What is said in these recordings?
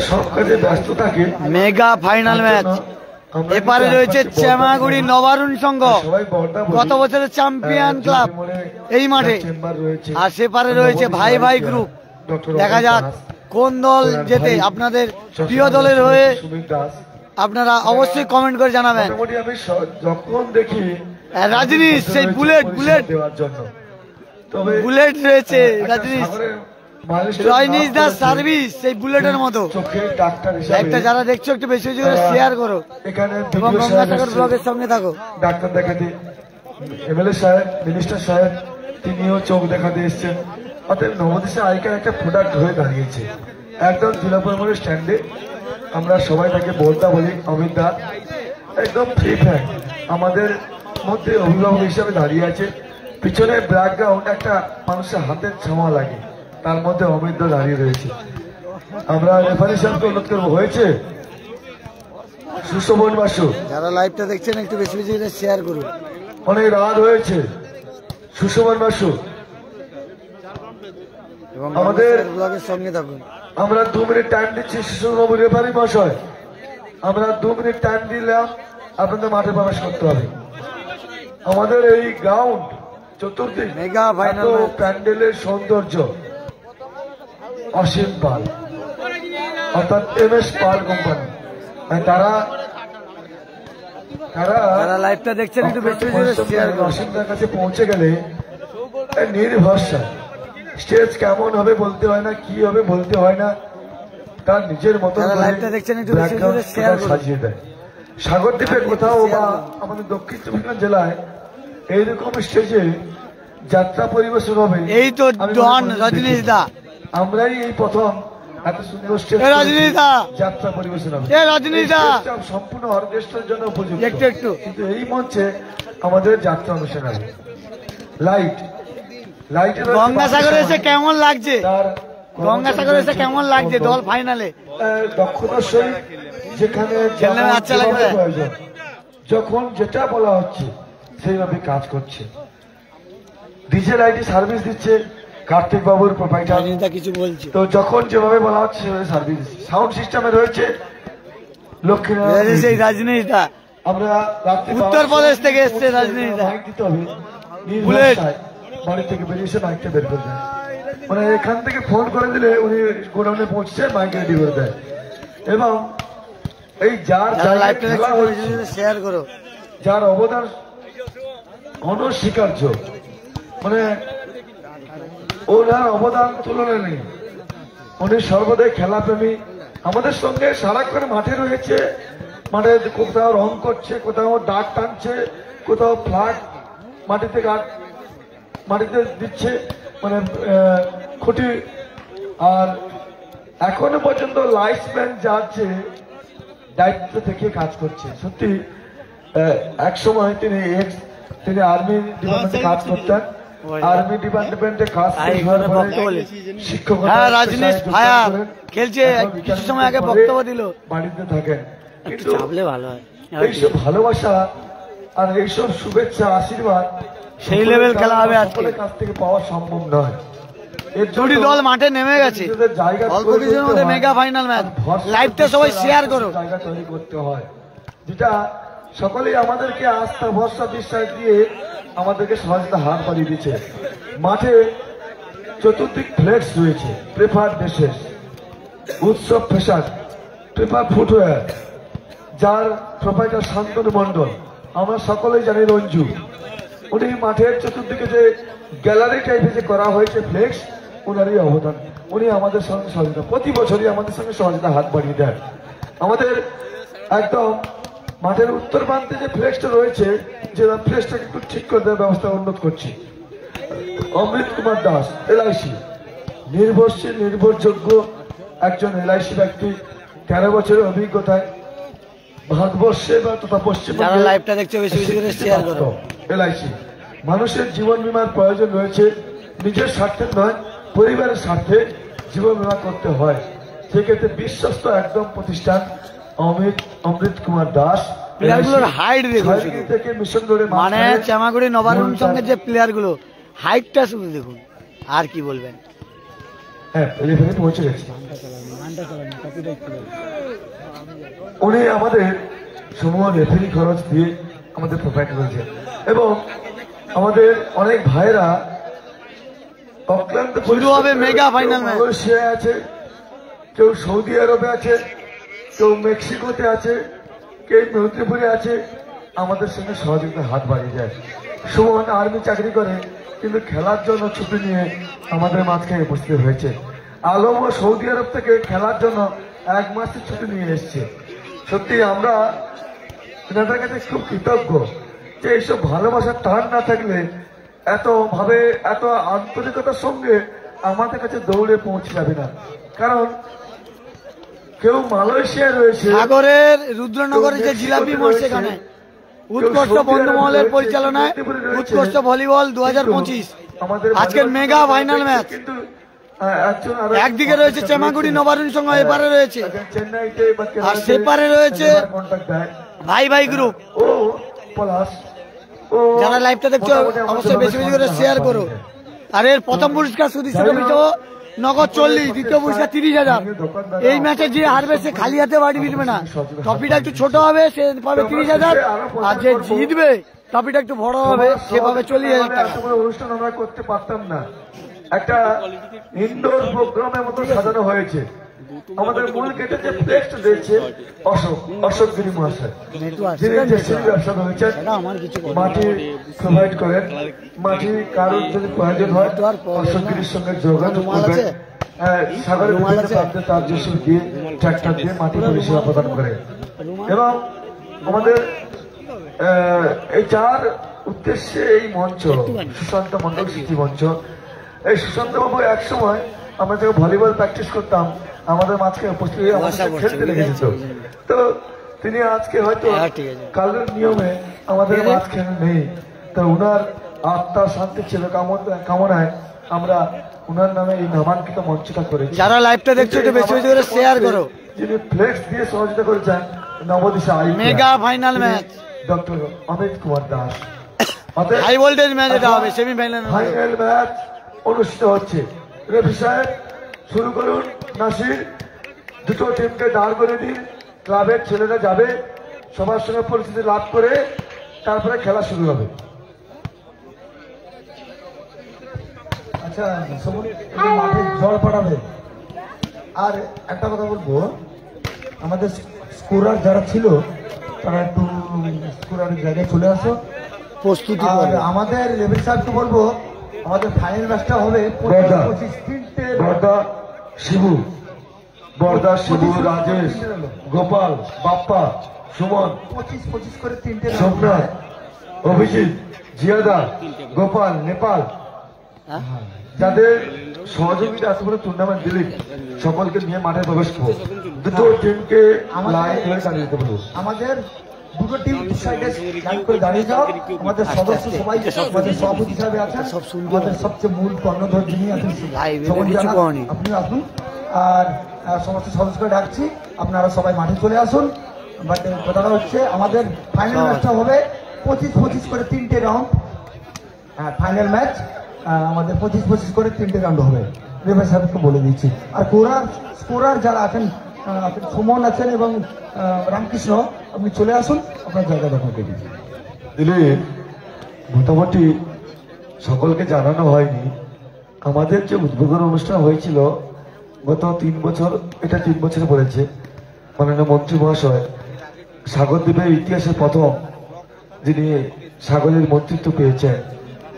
সব কাজে ব্যস্ত থাকে। মেগা ফাইনাল ম্যাচ এপারে রয়েছে চেমাগুড়ি নবারুণ সংঘ, গত বছরের চ্যাম্পিয়ন ক্লাব এই মাঠে, আর সেপারে রয়েছে ভাই ভাই গ্রুপ। দেখা যাক কোন দল জেতে। আপনাদের প্রিয় দলের হয়ে আপনারা অবশ্যই কমেন্ট করে জানাবেন। আমি যখন দেখি রাজনীশ সেই বুলেট রয়েছে, রাজনীশ রজনীশ দাস সার্ভিস সেই বুলেটের মতো। একটা যারা দেখছো একটু বেশি বেশি করে শেয়ার করো এবং গঙ্গাসাগর ব্লগের সঙ্গে থাকো। ডাক্তার দেখাতে এমএলএ সাহেব, মিনিস্টার সাহেব তিনিও চোখ দেখাতে এসছেন। অতএব নবদেশে আইকার একটা প্রোডাক্ট হয়ে দাঁড়িয়েছে একদম জিলাপুর মোড়ের স্ট্যান্ডে। আমরা সবাই তাকে বলতা বলি, অমিত দা একদম ফ্রি ফ্যান আমাদের মধ্যে অভিভাবক হিসাবে দাঁড়িয়ে আছে। পিছনে ব্যাকগ্রাউন্ড একটা মানুষের হাতের ছোঁয়া লাগে, তার মধ্যে অমিত দা দাঁড়িয়ে রয়েছে। আমরা রেফারি সাহেবকে অনুরোধ করবো, হয়েছে সুশোভন বাসু, যারা লাইভটা দেখছেন একটু বেশি বেশি করে শেয়ার করুন। অনেক রাত হয়েছে সুশোভন বাসু, এবং আমাদের ব্লগের সঙ্গে থাকুন। আমরা 2 মিনিট টাইম দিচ্ছি সুশোভনবাবু রেফারি মশাই, আমরা 2 মিনিট টাইম দিলাম, আপনাদের মাঠে প্রবেশ করতে হবে। আমাদের এই গ্রাউন্ড চতুর্দিক মেগা ফাইনাল প্যান্ডেলের সৌন্দর্য অসীম পাল অর্থাৎ MS পাল কোম্পানি, তারা লাইভটা দেখছেন একটু বেশি বেশি করে শেয়ার করুন। অসীমদার কাছে পৌঁছে গেলে নির্ভরসা স্টেজ কেমন হবে বলতে হয় না, কি হবে বলতে হয় না, তার নিজের মতো সাজিয়ে দেয়। সাগরদ্বীপে কোথাও বা আমাদের দক্ষিণ চব্বিশ পরগনা জেলায় এইরকম স্টেজে যাত্রা পরিবেশন হবে। এই তো রজনীশ দা, আমরাই এই প্রথম এত সুন্দর স্টেজ যাত্রা পরিবেশন হবে। সম্পূর্ণ অর্কেস্ট্রার জন্য উপযুক্ত, কিন্তু এই মঞ্চে আমাদের যাত্রা অনুষ্ঠান হবে। গঙ্গাসাগরে এসে কেমন লাগছে? গঙ্গাসাগরে এসে কেমন লাগছে দল ফাইনালে? দক্ষতার সহিত যেখানে প্রয়োজন, যখন যেটা বলা হচ্ছে সেইভাবে কাজ করছে। ডিজে লাইটে সার্ভিস দিচ্ছে কার্তিক বাবুর প্রোপাইটার, কিছু বলছে তো যখন যেভাবে বলা হচ্ছে সেভাবে সার্ভিস দিচ্ছে। সাউন্ড সিস্টেমে রয়েছে লক্ষ্মীনারায়ণ রাজনীশ দা, আমরা উত্তরপ্রদেশ থেকে এসছে রাজনীশ দা। মাইক দিতে হবে, বাড়ি থেকে বেরিয়েছে মাইকটা বের করে দেয়, মানে এখান থেকে ফোন করে দিলে উনি গোডাউনে পৌঁছছে মাইক রেডি করে দেয়। এবং এই শেয়ার করো, যার অবদান অনস্বীকার্য, মানে ওনার অবদান তুলনা নেই। উনি সর্বদাই খেলাপ্রেমী, আমাদের সঙ্গে সারাক্ষণ মাঠে রয়েছে, মাঠে কোথাও রং করছে, কোথাও ডাক টানছে, কোথাও ফ্ল্যাগ মাটিতে দিচ্ছে, মানে খুঁটি। আর এখনো পর্যন্ত লাইফসপ্যান যাচ্ছে দায়িত্ব থেকে কাজ করছে। সত্যি এক সময় তিনি আর্মি ডিপার্টমেন্টে কাজ করতেন, আর্মি ডিপার্টমেন্টে কাজ শিক্ষক রাজনীশ ভাইয়া খেলছে, কিছু সময় আগে বক্তব্য দিল, বাড়িতে থাকেন। কিন্তু ভালো হয় এইসব ভালোবাসা আর এইসব শুভেচ্ছা আশীর্বাদ সেই লেভেল খেলা হবে আজকে, কাছ থেকে পাওয়া সম্ভব নয়। দুটি দল মাঠে নেমে গেছে, অল্প কিছুর মধ্যে মেগা ফাইনাল ম্যাচ। লাইভটা সবাই শেয়ার করো। জায়গা তৈরি করতে হয়, যেটা সকলেই আমাদেরকে আস্থা ভরসা বিশ্বাস দিয়ে আমাদেরকে সহজতা হাত বাড়িয়ে দিচ্ছে। মাঠে চতুর্দিক ফ্লেক্স রয়েছে, প্রেফার ড্রেসেস, উৎসব ফ্যাশন, প্রেফার ফুটওয়্যার, যার প্রোপাইটার শান্তনু মন্ডল, আমরা সকলেই জানি রঞ্জু। উনি মাঠের চতুর্দিকে যে গ্যালারি টাইপে যে করা হয়েছে ফ্লেক্স, ওনারই অবদান। উনি আমাদের সঙ্গে সহযোগিতা, প্রতি বছরই আমাদের সঙ্গে সহযোগিতা হাত বাড়িয়ে দেন। আমাদের একদম মাঠের উত্তর প্রান্তে যে ফ্লেক্সটা রয়েছে, যে ফ্লেক্সটাকে একটু ঠিক করে দেওয়ার ব্যবস্থা উন্নত করছি। অমৃত কুমার দাস LIC, নির্ভরশীল নির্ভরযোগ্য একজন LIC ব্যক্তি, 13 বছরের অভিজ্ঞতায় ভারতবর্ষে বা তথা পশ্চিমবঙ্গে লাইভটা দেখছে বেশি বেশি করে শেয়ার করো। LIC মানুষের জীবন বীমার প্রয়োজন রয়েছে, নিজের স্বার্থে নয় পরিবারের স্বার্থে জীবন বীমা করতে হয়। সেক্ষেত্রে বিশ্বস্ত একদম প্রতিষ্ঠান অমৃত কুমার দাস। প্লেয়ারগুলোর হাইট দেখুন, থেকে মিশন রোডে মানে চেমাগুড়ি নবারুণ সঙ্গে যে প্লেয়ারগুলো হাইটটা শুধু দেখুন, আর কি বলবেন। হ্যাঁ রেফারি পৌঁছে গেছে। উনি আমাদের সমূহ রেফারি খরচ দিয়ে আমাদের প্রোভাইড করেছে এবং আমাদের অনেক ভাইরা অক্লান্ত শুরু হবে মেগা ফাইনাল ম্যাচ। মালয়েশিয়ায় আছে, কেউ সৌদি আরবে আছে, কেউ মেক্সিকোতে আছে, কেউ মৈত্রীপুরে আছে, আমাদের সঙ্গে সহযোগিতার হাত বাড়িয়ে যায়। সুমন আর্মি চাকরি করে কিন্তু খেলার জন্য ছুটি নিয়ে আমাদের মাঝখানে উপস্থিত হয়েছে। আলমও সৌদি আরব থেকে খেলার জন্য 1 মাসের ছুটি নিয়ে এসছে। সত্যি আমরা এনাদের কাছে খুব কৃতজ্ঞ যে এইসব ভালোবাসার টান না থাকলে এত ভাবে এত আন্তরিকতার সঙ্গে আমাদের কাছে দৌড়ে পৌঁছে যাবে না। কারণ কেউ মালয়েশিয়ায় রয়েছে, সাগরের রুদ্রনগরে যে জিলাপি মোড় সেখানে উৎকর্ষ বন্ধুমহলের পরিচালনায় উৎকর্ষ ভলিবল 2025 আজকের মেগা ফাইনাল ম্যাচ। একদিকে রয়েছে চেমাগুড়ি নবারুণ সংঘ, এপারে রয়েছে আর সেপারে রয়েছে ভাই ভাই গ্রুপ। যারা লাইভটা দেখছো অবশ্যই বেশি বেশি করে শেয়ার করো। আর এর প্রথম পুরস্কার সুদৃশ্য নগদ 40, দ্বিতীয় পুরস্কার 30,000। এই ম্যাচে যে হারবে সে খালি হাতে বাড়ি ফিরবে না, ট্রফিটা একটু ছোট হবে, সে পাবে 30,000, আর যে জিতবে ট্রফিটা একটু বড় হবে, সে পাবে 40,000 টাকা। অনুষ্ঠান আমরা করতে পারতাম না, একটা ইনডোর প্রোগ্রামের মতো সাজানো হয়েছে। আমাদের মূল গেটে যে ফ্লেক্সটা দিয়েছে অশোক গিরি মহাশয়, যিনি ব্যবসা রয়েছেন, মাটি প্রোভাইড করেন। মাটি কারোর যদি প্রয়োজন হয় অশোক গিরির সঙ্গে যোগাযোগ করবেন। সাগরের বিভিন্ন প্রান্তে তার জেসিল দিয়ে ট্রাক্টর দিয়ে মাটি পরিষেবা প্রদান করে। এবং আমাদের এই যার উদ্দেশ্যে এই মঞ্চ সুশান্ত মন্ডল স্মৃতি মঞ্চ, এই সুশান্ত বাবু এক সময় আমরা যখন ভলিবল প্র্যাকটিস করতাম আমাদের মাঝখানে উপস্থিত হয়ে আমাদের খেলতে লেগেছিল। তো তিনি আজকে হয়তো কালের নিয়মে আমাদের মাঝখানে নেই, তো উনার আত্মার শান্তি ছিল কামনায় আমরা উনার নামে এই নামাঙ্কিত মঞ্চটা করেছি। যারা লাইভটা দেখছো একটু বেশি বেশি করে শেয়ার করো। যিনি ফ্লেক্স দিয়ে সহযোগিতা করেছেন Nabadisha mega final match doctor Amit Kumar Das. High voltage match এটা হবে, সেমিফাইনাল ম্যাচ অনুষ্ঠিত হচ্ছে। রেফারি সাহেব শুরু করুন। নাসির, দুটো টিমকে দাঁড় করে দিন, ক্লাবের ছেলেরা যাবে, সবার সঙ্গে পরিস্থিতি লাভ করে তারপরে খেলা শুরু হবে। আচ্ছা মাঠে জল পড়াবে। আর একটা কথা বলবো, আমাদের স্কোরার যারা ছিল তারা একটু স্কোরারের জায়গায় চলে আসো প্রস্তুতি। আর আমাদের রেফারি সাহেবকে বলবো আমাদের ফাইনাল ম্যাচটা হবে 25 বর্দা, শিবু, রাজেশ, গোপাল, বাপ্পা, সুমন, 25 করে 3টে, সোমনাথ, অভিজিৎ, জিয়াদা, গোপাল, নেপাল, যাদের সহযোগিতা এত বড় টুর্নামেন্ট দিলে সকলকে নিয়ে মাঠে প্রবেশ করবো। দুটো টিমকে লাইন ধরে দাঁড়িয়ে দিতে বলবো। আমাদের দুটো টিম সাইডে লাইন করে দাঁড়িয়ে যাও। আমাদের সদস্য সবাই আমাদের সভাপতি হিসাবে আছেন, আমাদের সবচেয়ে মূল কর্ণধর যিনি আছেন আপনি আসুন। আর সমস্ত সদস্যকে ডাকছি, আপনারা সবাই মাঠে চলে আসুন। বাট কথাটা হচ্ছে আমাদের ফাইনাল ম্যাচটা হবে 25 করে 3টে রাউন্ড। ফাইনাল ম্যাচ আমাদের 25 করে 3টে রাউন্ড হবে, রেফারি সাহেবকে বলে দিচ্ছি। আর স্কোরার যারা আছেন, সুমন আছেন এবং রামকৃষ্ণ, আপনি চলে আসুন, আপনার জায়গা দখল করে দিলে। মোটামুটি সকলকে জানানো হয়নি, আমাদের যে উদ্বোধন অনুষ্ঠান হয়েছিল গত 3 বছর, এটা 3 বছরে পড়েছে। মাননীয় মন্ত্রী মহাশয় সাগরদ্বীপের ইতিহাসে প্রথম যিনি সাগরের মন্ত্রিত্ব পেয়েছেন,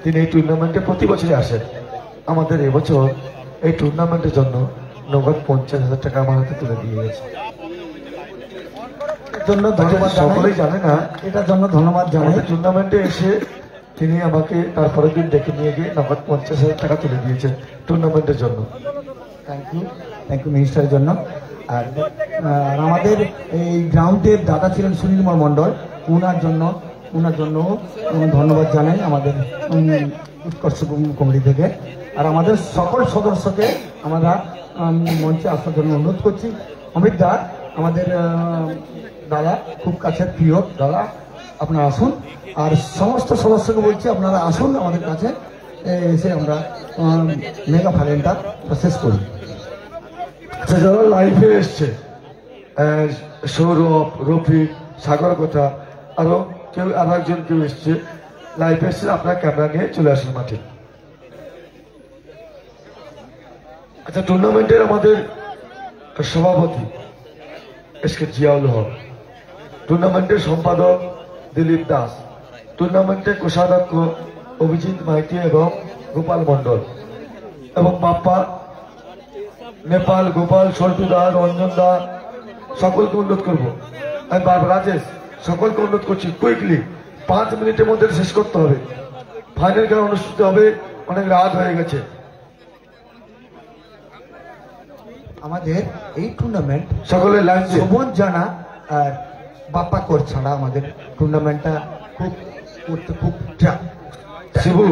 তিনি এই টুর্নামেন্টে প্রতি বছরই আসেন। আমাদের এবছর এই টুর্নামেন্টের জন্য নগদ 50,000 টাকা আমার হাতে তুলে দিয়ে গেছে। সকলেই জানে না, এটার জন্য ধন্যবাদ জানাই। টুর্নামেন্টে এসে তিনি আমাকে তারপরের দিন ডেকে নিয়ে গিয়ে নগদ 50,000 টাকা তুলে দিয়েছেন টুর্নামেন্টের জন্য। থ্যাংক ইউ মিনিস্টারের জন্য। আর আমাদের এই গ্রাউন্ডের দাদা ছিলেন সুনীল মণ্ডল, ওনার জন্য ধন্যবাদ জানাই আমাদের উৎকর্ষ কমিটি থেকে। আর আমাদের সকল সদস্যকে আমরা মঞ্চে আসার জন্য অনুরোধ করছি। অমিত দা আমাদের দাদা, খুব কাছের প্রিয় দাদা, আপনারা আসুন। আর সমস্ত সদস্যকে বলছি আপনারা আসুন আমাদের কাছে, এসে আমরা মেগা ফাইনালটা শেষ করি। আচ্ছা, যারা লাইভে এসছে, সৌরভ, রফিক, সাগর কথা, আরো কেউ আর একজন কেউ এসছে লাইভে এসছে, আপনার ক্যামেরা নিয়ে চলে আসুন মাঠে। আচ্ছা, টুর্নামেন্টের আমাদের সভাপতি এসকে জিয়াউল হক, টুর্নামেন্টের সম্পাদক দিলীপ দাস, টুর্নামেন্টের কোষাধ্যক্ষ অভিজিৎ মাইতি এবং গোপাল মন্ডল, এবং বাপ্পা, নেপাল, গোপাল, সল্টুদা, রঞ্জন দা, সকলকে অনুরোধ করবো। আমি রাজেশ, সকলকে অনুরোধ করছি কুইকলি 5 মিনিটের মধ্যে শেষ করতে হবে। ফাইনাল খেলা অনুষ্ঠিত হবে, অনেক রাত হয়ে গেছে। আমাদের এই টুর্নামেন্ট সকলের লাইন শোভন জানা আর বাপ্পা কোর ছাড়া আমাদের টুর্নামেন্টটা খুব করতে খুব শিবু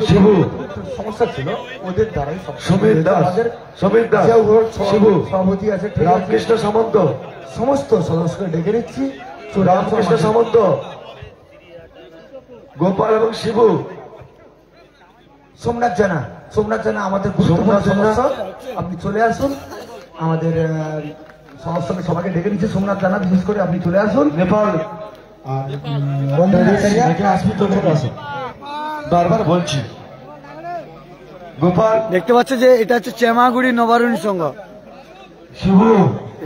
শিবু সমস্যা ছিল, ওদের দ্বারাই সমীর দাস, সমীর দাস, শিবু, সভাপতি আছে, রামকৃষ্ণ সামন্ত, সমস্ত সদস্যকে ডেকে নিচ্ছি। রামকৃষ্ণ সামন্ত, গোপাল এবং শিবু, সোমনাথ জানা, সোমনাথ জানা আমাদের গুরুত্বপূর্ণ সদস্য, আপনি চলে আসুন। আমাদের সদস্যকে সবাইকে ডেকে নিচ্ছে, সোমনাথ জানা বিশেষ করে আপনি চলে আসুন। নেপাল আসবি তো, চলে আসুন, বারবার বলছি। গোপাল, দেখতে পাচ্ছ যে এটা হচ্ছে চেমাগুড়ি নবারুণ সংঘ। শিবু,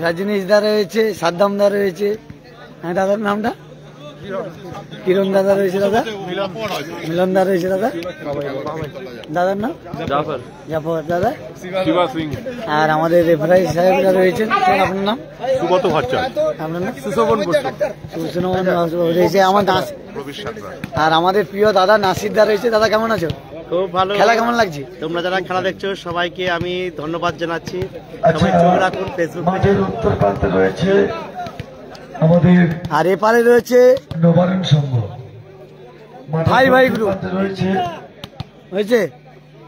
রাজনীশ দা রয়েছে, সাদ্দাম দা রয়েছে, হ্যাঁ দাদার নামটা কিরণ দাদা রয়েছে, দাদা মিলন দা রয়েছে, দাদা দাদার নাম জাফর দাদা, আর আমাদের রেফারি সাহেবরা রয়েছেন। আপনার নাম? সুগত ভট্টাচার্য। আপনার নাম? সুশোভন বসু রয়েছে আমার নাস, আর আমাদের প্রিয় দাদা নাসির দা রয়েছে। দাদা কেমন আছো? খুব ভালো। খেলা কেমন লাগছে? তোমরা যারা খেলা দেখছো সবাইকে আমি ধন্যবাদ জানাচ্ছি। সবাই চোখ রাখুন ফেসবুক পেজে। মাঠের উত্তর প্রান্তে রয়েছে আমাদের আর এপারে রয়েছে নবারুণ সংঘ, ভাই ভাই গ্রুপ রয়েছে হয়েছে।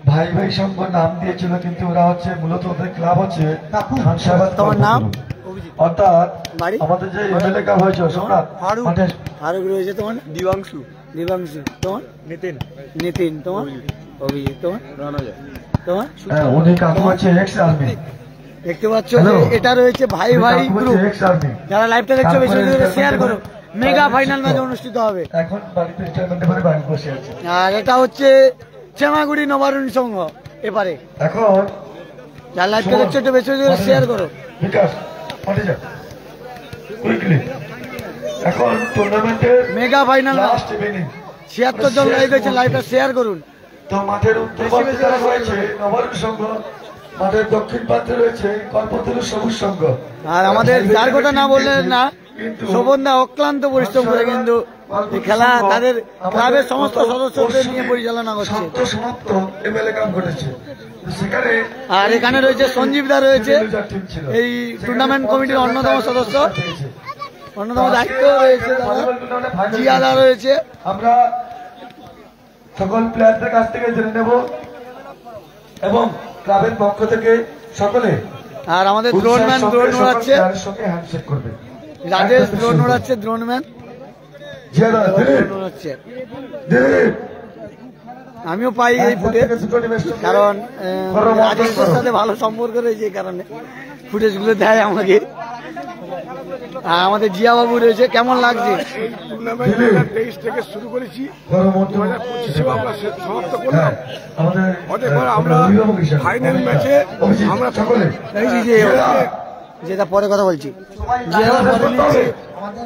ভাই ভাই সংঘ নাম দিয়েছিল, কিন্তু ওরা হচ্ছে মূলত ওদের ক্লাব হচ্ছে খানসাবাদ। তোমার নাম? অর্থাৎ বাড়ি? আমাদের যে এমএলএ কাপ হয়েছে সোমনাথ, মাঠে ফারুক রয়েছে। তোমার? দিবাংশু। দিবাংশু। তোমার? নিতিন। নিতিন। তোমার? অভিজিৎ। তোমার? তোমার? উনি কাকু হচ্ছে এক্স আর্মি। দেখতে পাচ্ছ যে এটা রয়েছে ভাই ভাই গ্রুপ। যারা লাইভটা দেখছো বেশি বেশি করে শেয়ার করো। মেগা ফাইনাল ম্যাচ অনুষ্ঠিত হবে। এখন বাড়িতে রিটায়ারমেন্টে পরে বাড়ি বসে আছে। আর এটা হচ্ছে চেমাগুড়ি নবারুণ সংঘ এপারে। এখন যারা লাইভটা দেখছো একটু বেশি বেশি করে শেয়ার করো। বিকাশ মাঠে যা কুইকলি। এখন টুর্নামেন্টের মেগা ফাইনাল লাস্ট ইভিনিং, 76 জন লাইভ দেখছে, লাইভটা শেয়ার করুন। তো মাঠের উত্তর প্রান্তে রয়েছে নবারুণ সংঘ, মাঠের দক্ষিণ প্রান্তে রয়েছে কল্পতরু সবুজ সংঘ। আর আমাদের যার কথা না বললেন না, শোভনদা অক্লান্ত পরিশ্রম করে কিন্তু এই খেলা তাদের ক্লাবের সমস্ত সদস্যদের নিয়ে পরিচালনা করছে। সমাপ্ত এমএলএ কাপ ঘটেছে সেখানে। আর এখানে রয়েছে সঞ্জীব দা রয়েছে, এই টুর্নামেন্ট কমিটির অন্যতম সদস্য, অন্যতম দায়িত্ব রয়েছে। জিয়া দা রয়েছে। আমরা সকল প্লেয়ারদের কাছ থেকে জেনে নেব এবং ক্লাবের পক্ষ থেকে সকলে। আর আমাদের দ্রোণম্যান দ্রোণ উড়াচ্ছে, হ্যান্ডশেক করবে। রাজেশ দ্রোণ উড়াচ্ছে, দ্রোণম্যান উড়াচ্ছে। আমিও পাই এই ফুটেজ, কারণ রাজেশের সাথে ভালো সম্পর্ক রয়েছে, এই কারণে ফুটেজ গুলো দেয় আমাকে। আর আমাদের জিয়া বাবু রয়েছে। কেমন লাগছে? থেকে শুরু করেছি, আমরা ফাইনাল ম্যাচে আমরা সকলে যেটা পরে কথা বলছি,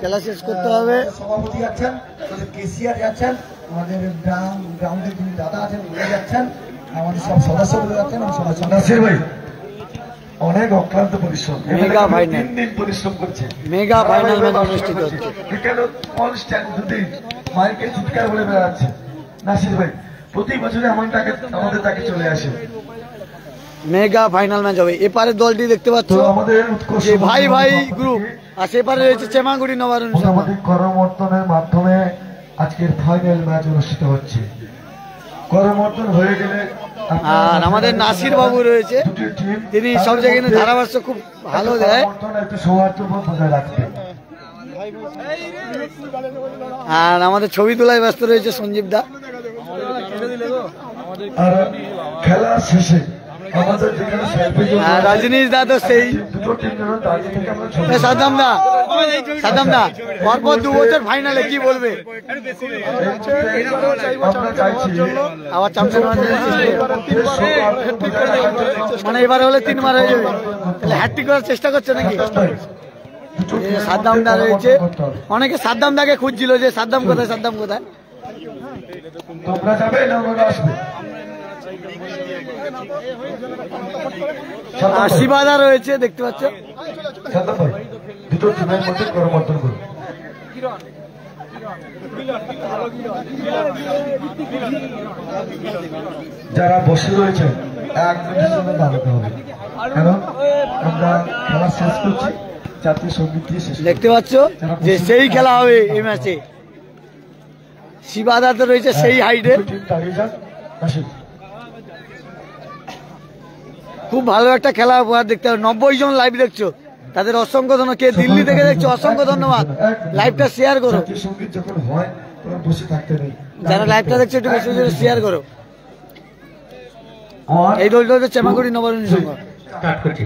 খেলা শেষ করতে হবে। সভাপতি আছেন, কেসিআর যাচ্ছেন, আমাদের গ্রাউন্ডের যিনি দাদা আছেন উনি যাচ্ছেন, আমাদের সব সদস্যগুলো যাচ্ছেন। নাসির ভাই অনেক অক্লান্ত পরিশ্রম, মেগা ফাইনাল, 3 দিন পরিশ্রম করছে। মেগা ফাইনাল ম্যাচ অনুষ্ঠিত হচ্ছে। এখানে কনস্ট্যান্ট দুদিন মাইকে চিৎকার বলে বেড়াচ্ছে। নাসির ভাই প্রতি বছরে আমাদের তাকে চলে আসে। মেগা ফাইনাল ম্যাচ হবে। এপারে দলটি দেখতে পাচ্ছ আমাদের উৎকর্ষ যে ভাই ভাই গ্রুপ, আর সেপারে রয়েছে চেমাগুড়ি নবারুণ সংঘ। আমাদের করমর্দনের মাধ্যমে আজকের ফাইনাল ম্যাচ অনুষ্ঠিত হচ্ছে। করমর্দন হয়ে গেলে আর আমাদের নাসির বাবু রয়েছে, তিনি সব জায়গায় ধারাভাষ্য খুব ভালো দেয়। একটু সৌহার্দ্যবোধ বজায় রাখবে। আর আমাদের ছবি তোলায় ব্যস্ত রয়েছে সঞ্জীব দা। আর খেলা শেষে আমাদের যেখানে selfie জন্য আর রজনীশ দা তো সেই দুটো টিম যেন দাঁড়িয়ে থেকে আমরা ছবি সাদ্দাম দা পরপর 2 বছর ফাইনালে কি বলবে? আমরা চাইছি আবার চ্যাম্পিয়ন মানে এবারে হলে 3 বার হয়ে যাবে, তাহলে হ্যাট্রিক করার চেষ্টা করছে নাকি? সাদ্দাম দা রয়েছে, অনেকে সাদ্দাম দাকে খুঁজছিল যে সাদ্দাম কোথায় সাদ্দাম কোথায়। তোমরা যাবে না ওরা আসবে? আর শিবাদা রয়েছে দেখতে পাচ্ছ। সাদ্দাম ভাই দুটো টিমের মধ্যে করমর্দন করুন। যারা বসে রয়েছেন 1 মিনিটের জন্য দাঁড়াতে হবে, কারণ আমরা খেলা শেষ করছি, জাতীয় সঙ্গীত দিয়ে শেষ করছি। দেখতে পাচ্ছ যে সেই খেলা হবে এই ম্যাচে। শিবাদা তো রয়েছে সেই হাইটে, টিম দাঁড়িয়ে যান, আসুন। খুব ভালো একটা খেলা উপহার দেখতে হবে। 90 জন লাইভ দেখছো, তাদের অসংখ্য ধন্যবাদ। কে দিল্লি থেকে দেখছো অসংখ্য ধন্যবাদ। লাইভটা শেয়ার করো, জাতীয় সঙ্গীত যখন হয় তখন বসে থাকতে নেই। যারা লাইভটা দেখছো একটু বেশি বেশি শেয়ার করো। আর এই দলটা হচ্ছে চেমাগুড়ি নবারুণ সংঘ। স্টার্ট করছি।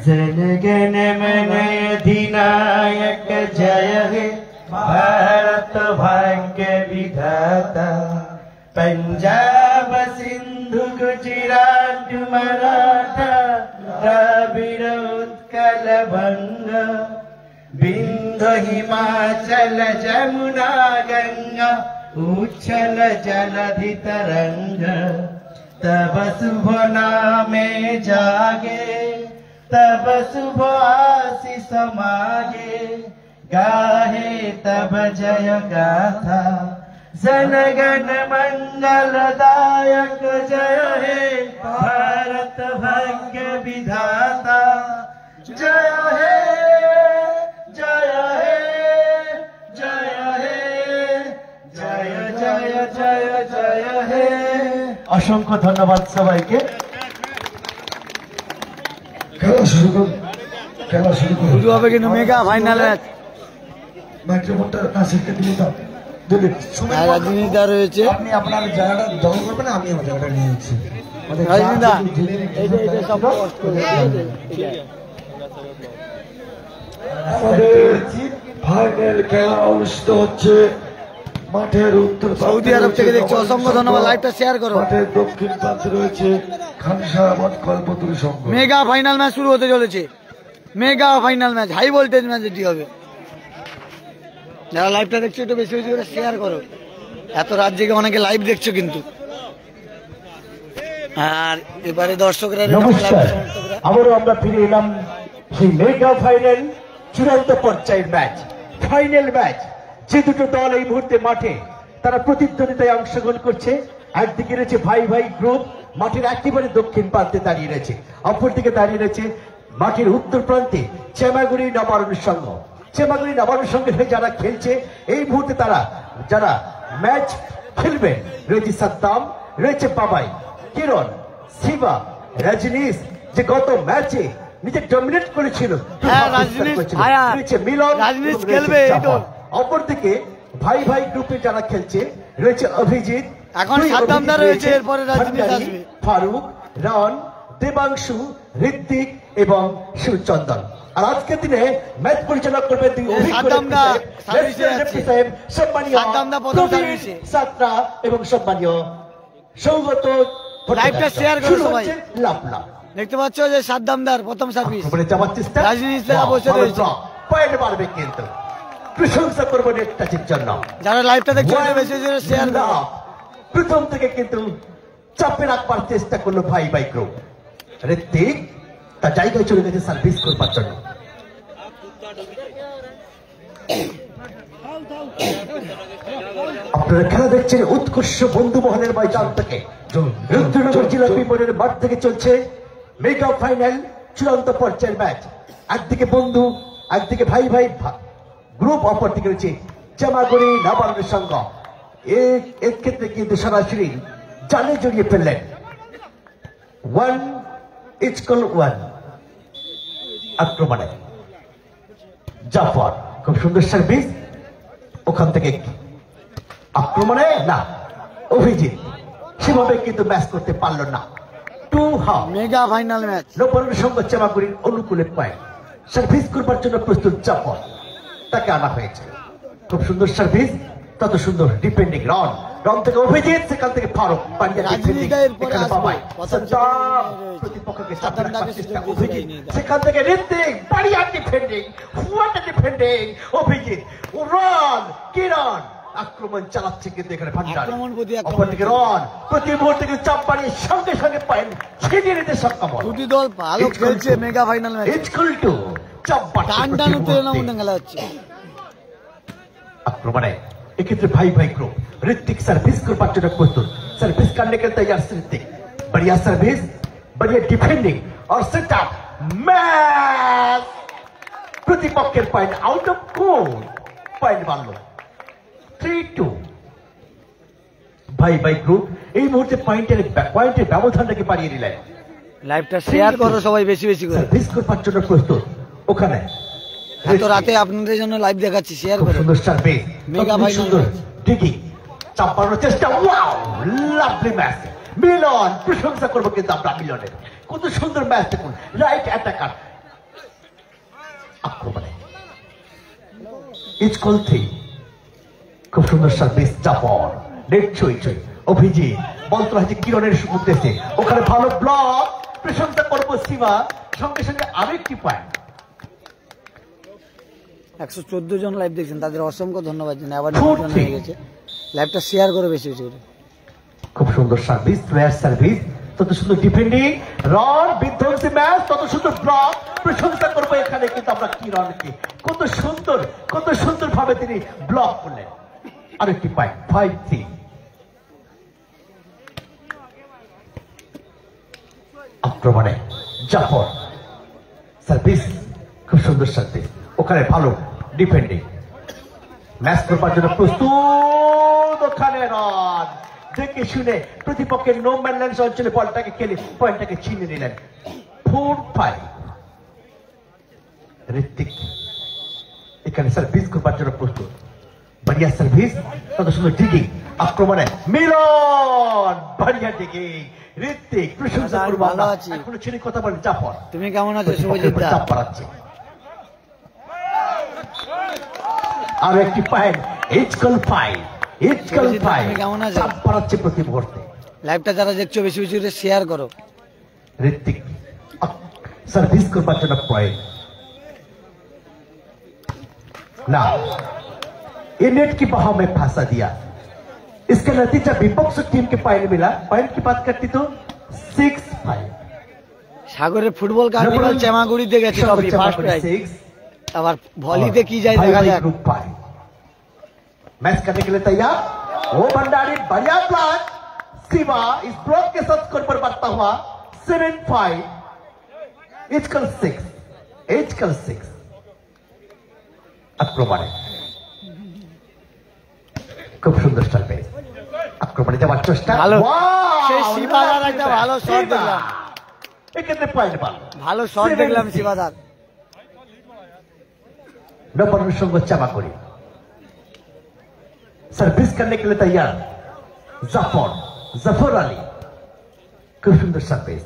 जनगण मन अधिनायक जय हे भारत भाग्य विधाता पंजाब सिंधु गुजरात मराठा द्रविड़ उत्कल बंग बिंदु हिमाचल जमुना गंगा उच्छल जलधि तरंग तब शुभ नामे जागे तब शुभ आशीष मागे गाहे तब जय गाथा जनगण मंगलदायक जय हे भारत भाग्य विधाता जय हे जय हे जय हे जय जय जय जय हे। असंख्य धन्यवाद सबाइके। খেলা শুরু করুন, খেলা শুরু করুন। শুরু হবে কিন্তু মেগা ফাইনাল ম্যাচ। মাইক্রোফোনটা নাসিরকে দিয়ে দাও, দিলে আর রজনীশ দা রয়েছে। আপনি আপনার জায়গাটা দখল করবেন, আমি আমার জায়গাটা নিয়ে নিচ্ছি। রজনীশ দা এইটা সব পোস্ট করে আমাদের ফাইনাল খেলা অনুষ্ঠিত হচ্ছে মাঠের উত্তর প্রান্তে সৌদি আরব থেকে রয়েছে দেখছো, অসংখ্য ধন্যবাদ। লাইভটা শেয়ার করো। মাঠের দক্ষিণ প্রান্তে রয়েছে Khansa Ahmad Kalpataru Sangha. Mega final match শুরু হতে চলেছে। Mega final match, high voltage match এটি হবে। যারা লাইভটা দেখছো একটু বেশি বেশি করে শেয়ার করো। এত রাত জেগে অনেকে লাইভ দেখছো কিন্তু। আর এবারে দর্শকরা নমস্কার, আবারও আমরা ফিরে এলাম সেই মেগা ফাইনাল চূড়ান্ত পর্যায়ের ম্যাচ, ফাইনাল ম্যাচ। যে দুটো দল এই মুহূর্তে মাঠে তারা প্রতিদ্বন্দ্বিতায় অংশগ্রহণ করছে। একদিকে রয়েছে ভাই ভাই গ্রুপ, মাঠের একেবারে দক্ষিণ প্রান্তে দাঁড়িয়ে রয়েছে। অপরদিকে দাঁড়িয়ে রয়েছে মাঠের উত্তর প্রান্তে চেমাগুড়ি নবারুণ সংঘ। চেমাগুড়ি নবারুণ সংঘের হয়ে যারা খেলছে এই মুহূর্তে, তারা যারা ম্যাচ খেলবে রয়েছে সাদ্দাম, রয়েছে বাবাই, কিরণ, শিবা, রজনীশ, যে গত ম্যাচে নিজে ডমিনেট করেছিল। হ্যাঁ, রজনীশ ভাইয়া, রয়েছে মিলন, রজনীশ খেলবে এই তো। অপরদিকে ভাই ভাই গ্রুপে যারা খেলছে রয়েছে অভিজিৎ, এখন সাদ্দামদা রয়েছে, এরপরে রজনীশ আসবে। ফারুক, রন, দেবাংশু, ঋত্বিক এবং শিবচন্দন। আর আজকের দিনে ম্যাচ পরিচালনা করবে দুই সাদ্দামদা সার্ভিসে যাচ্ছে। সম্মানীয় সাদ্দামদা প্রথম প্রবীণ সার্ভিসে। সাতরা এবং সম্মানীয় সৌগত। লাইভটা শেয়ার করো সবাই। লাভ লাভ দেখতে পাচ্ছ যে সাদ্দামদার প্রথম সার্ভিস। যাওয়ার চেষ্টা, রজনীশ লেখা বসে রয়েছে। পয়েন্ট মারবে কিন্তু প্রশংসা করবো নেট টাচের জন্য। যারা লাইভটা দেখছো একটু বেশি বেশি করে শেয়ার করো। প্রথম থেকে কিন্তু চাপে রাখবার চেষ্টা করলো ভাই ভাই গ্রুপ। ঋত্বিক তার জায়গায় চলে গেছে সার্ভিস করবার জন্য। আপনারা খেলা দেখছেন উৎকর্ষ বন্ধু মহলের ময়দান থেকে, রুদ্রনগর জেলা বিপনের মাঠ থেকে চলছে মেগা ফাইনাল চূড়ান্ত পর্যায়ের ম্যাচ। একদিকে বন্ধু, একদিকে ভাই ভাই গ্রুপ, অপরদিকে রয়েছে চেমাগুড়ি নবারুণ সংঘ। এর ক্ষেত্রে কিন্তু সরাসরি জালে জড়িয়ে ফেললেন 1-1 আক্রমণে। জাফর খুব সুন্দর সার্ভিস, ওখান থেকে আক্রমণে না, অভিজিৎ সেভাবে কিন্তু ম্যাচ করতে পারল না। Two half mega final match. নবরণ সঙ্গ চামাগুড়ির অনুকূলে পয়েন্ট সার্ভিস করবার জন্য প্রস্তুত জাফর, তাকে আনা হয়েছে। খুব সুন্দর সার্ভিস, তত সুন্দর ডিপেন্ডিং রান। রান থেকে অভিজিৎ, সেখান থেকে ফারুক, প্রতিপক্ষকে সেখান থেকে ঋত্বিক, বাড়িয়া ডিফেন্ডিং, ডিফেন্ডিং অভিজিৎ, রান কি রান, আক্রমণ চালাচ্ছে কিন্তু এখানে ভান্ডার। অপরদিকে রান, প্রতি মুহূর্তে চাপ বাড়িয়ে সঙ্গে সঙ্গে পয়েন্ট ছিনিয়ে নিতে সক্ষম। দুটি দল ভালো খেলছে mega final match. Equal to চাপ বাড়ছে আক্রমণে। এক্ষেত্রে ভাই ভাই গ্রুপ ঋত্বিক সার্ভিস করবার জন্য প্রস্তুত। সার্ভিস करने के तैयार ऋत्विक, बढ़िया सर्विस, बढ़िया डिफेंडिंग और सेटअप मैच। प्रतिपक्षের point out of court, point বাড়লো 3-2। ভাই ভাই গ্রুপ এই মুহূর্তে পয়েন্টের ব্যবধানটাকে বাড়িয়ে দিলেন। লাইভটা শেয়ার করো সবাই বেশি বেশি করে। সার্ভিস করবার জন্য প্রস্তুত ওখানে। এত রাতে আপনাদের জন্য লাইভ দেখাচ্ছি, শেয়ার করো। সুন্দর সার্ভিস, মেগা ফাইনাল সুন্দর ডিগিং, চাপ বাড়ানোর চেষ্টা। Wow, lovely match. মিলন, প্রশংসা করবো কিন্তু আমরা মিলনের। কত সুন্দর ম্যাচ দেখুন। রাইট অ্যাটাকার আক্রমণে ইজকল 3। খুব সুন্দর সার্ভিস, জাফর নেট ছুঁই ছুঁই, অভিজিৎ বল তোলা হয়েছে কিরণের উদ্দেশ্যে, ওখানে ভালো ব্লক, প্রশংসা করবো শিবা। সঙ্গে সঙ্গে আরেকটি পয়েন্ট। 114 জন লাইভ দেখছেন, তাদের অসংখ্য ধন্যবাদ জানাই। আবার হয়ে গেছে, লাইভটা শেয়ার করে বেশি বেশি করে। খুব সুন্দর সার্ভিস, প্লেয়ার সার্ভিস, তত সুন্দর ডিফেন্ডিং, রান বিধ্বংসী ম্যাচ, তত সুন্দর ব্লক, প্রশংসা করবো এখানে কিন্তু আমরা কিরণকে। কত সুন্দর ভাবে তিনি ব্লক করলেন। আরেকটি পয়েন্ট 5-3। আক্রমণে জাফর সার্ভিস, খুব সুন্দর সার্ভিস, ওখানে ভালো ডিফেন্ডিং, ম্যাচ করবার জন্য প্রস্তুত। ওখানে রান দেখে শুনে প্রতিপক্ষের নো ম্যানল্যান্ড অঞ্চলে বলটাকে খেলে পয়েন্টটাকে ছিনিয়ে নিলেন। 4-5। ঋত্বিক এখানে সার্ভিস করবার জন্য প্রস্তুত। बढ़िया সার্ভিস, তত সুন্দর ডিগিং, আক্রমণে মিলন, बढ़िया ডিগিং, ঋত্বিক প্রশংসা করবো। এখনো ছেড়ে কথা বলেন জাফর। তুমি কেমন আছো শুভজিৎ দা? চাপ বাড়াচ্ছে। আর একটি পয়েন্ট, ইজকল 5। কেমন আছো? চাপ বাড়াচ্ছে প্রতি মুহূর্তে। লাইভটা যারা দেখছো বেশি বেশি করে শেয়ার করো। ঋত্বিক সার্ভিস করবার জন্য পয়েন্ট ना, ये नेट की बहाव में फंसा दिया। इसका नतीजा विपक्ष टीम के पॉइंट मिला। पॉइंट की बात करती तो 6-5। সাগরের ফুটবল কার্নিভাল চেমাগুড়িতে গেছে ট্রফি ফার্স্ট প্রাইজ। আবার ভলিতে কি যায় দেখা যাক। मैच करने के लिए तैयार वो भंडारी, बढ़िया प्लान। शिवा इस ब्लॉक के साथ स्कोर पर बढ़ता हुआ 7-5। इजकल 6। আক্রমণে খুব সুন্দর চলবে। আক্রমণে যাওয়ার চেষ্টা, সেই শিবাদার একটা ভালো শট দেখলাম। এক্ষেত্রে পয়েন্ট ভালো শট দেখলাম শিবাদার। নবরণ সঙ্গ চামাগুড়ি সার্ভিস करने के लिए तैयार। জাফর আলী, খুব সুন্দর সার্ভিস।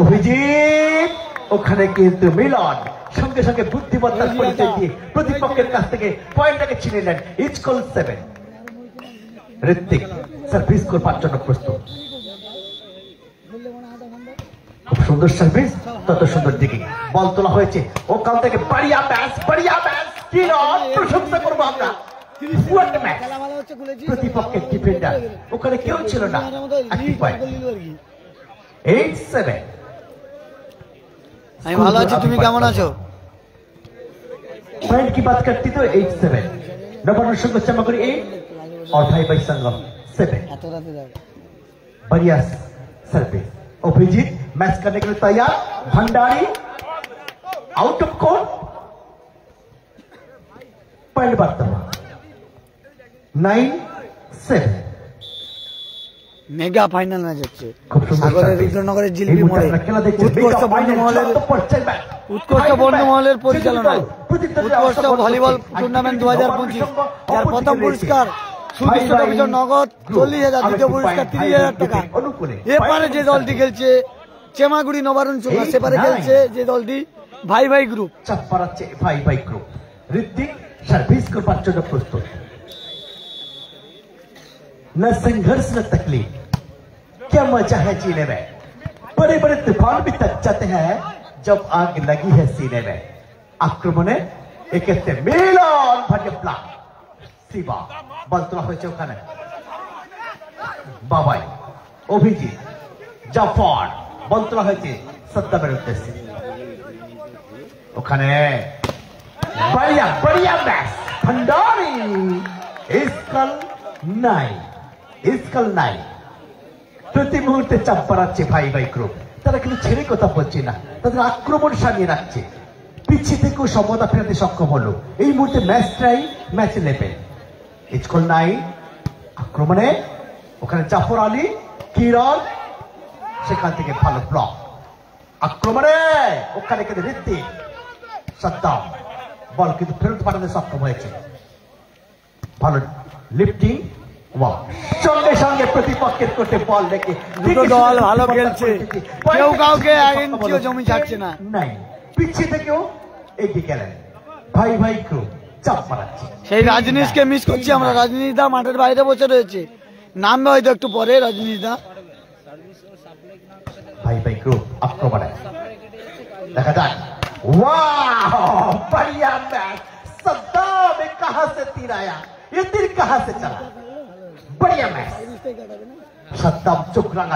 অভিজিৎ, ওখানে কিন্তু মিলন সঙ্গে সঙ্গে বুদ্ধিমত্তার পরিচয় দিয়ে প্রতিপক্ষের কাছ থেকে পয়েন্টটাকে ছিনে নেন। ইজকল 7। ঋত্বিক সার্ভিস করবার জন্য প্রস্তুত। খুব সুন্দর সার্ভিস, তত সুন্দর দিকে বল তোলা হয়েছে ওখান থেকে। बढ़िया ম্যাচ, কি রান, প্রশংসা করবো আমরা। প্রতিপক্ষের ডিফেন্ডার ওখানে কেউ ছিল না। 8-7। আমি ভালো আছি, তুমি কেমন আছো? पॉइंट की बात करती तो 8-7। नवरণ সঙ্গ চামাগুড়ি 8 और भाई भाई संगम 7। बढ़िया सर्विस। अभिजीत मैच करने के लिए तैयार। Bhandari out of court, point बढ़ता हुआ 9-7। মেগা ফাইনাল ম্যাচ হচ্ছে সাগরের রুদ্রনগরের জিলবি মোড়ে। উৎকর্ষ বর্ণমহলের পরিচালনায় উৎকর্ষ ভলিবল টুর্নামেন্ট 2025, যার প্রথম পুরস্কার সুবিষ্ট নগদ 40,000, দ্বিতীয় পুরস্কার 30,000 টাকা। এপারে যে দলটি খেলছে চেমাগুড়ি নবারুণ সংঘ। সেপারে খেলছে যে দলটি ভাই ভাই গ্রুপ। চাপ মারাচ্ছে ভাই ভাই গ্রুপ। ঋত্বিক সার্ভিস করবার জন্য প্রস্তুত। न संघर्ष न तकलीफ, क्या मजा है जीने में। बड़े बड़े तूफान भी तक जाते हैं जब आग लगी है सीने में। আক্রমণে এক্ষেত্রে মিলন ভাটিয়া শিবা বল তোলা হয়েছে ওখানে। বাবাই, অভিজিৎ, জাফর বল তোলা হয়েছে সদ্দামের উদ্দেশ্যে। ওখানে बढ़िया बढ़िया मैच भंडारी ইস্কাল নাই প্রতি মুহূর্তে চাপ বাড়াচ্ছে ভাই ভাই গ্রুপ। তারা কিন্তু ছেড়ে কথা বলছে না, তাদের আক্রমণ সারিয়ে রাখছে। পিছিয়ে থেকেও সমতা ফেরাতে সক্ষম হলো। এই মুহূর্তে ম্যাচ নেবে ইস্কাল নাই। আক্রমণে ওখানে জাফর আলী, কিরণ, সেখান থেকে ভালো ব্লক। আক্রমণে ওখানে কিন্তু ঋত্বিক, সাদ্দাম বল কিন্তু ফেরত পাঠাতে সক্ষম হয়েছে। ভালো লিফটিং, সঙ্গে সঙ্গে প্রতিপক্ষের করতে বল রেখে দুটো দল ভালো খেলছে, কেউ কাউকে এক ইঞ্চিও জমি ছাড়ছে না। নাই, পিছিয়ে থেকেও এগিয়ে গেলেন ভাই ভাই গ্রুপ, চাপ মারাচ্ছে। সেই রাজনীশকে মিস করছি আমরা। রাজনীশ দা মাঠের বাইরে বসে রয়েছে, নামবে হয়তো একটু পরে রাজনীশ দা। भाई भाई ग्रुप आक्रमण देखा जाए। वाह बढ़िया मैच। सद्दाम में कहां से तीर आया, ये तीर कहां से चला। बढ़िया मैच। सद्दाम चुक रंगा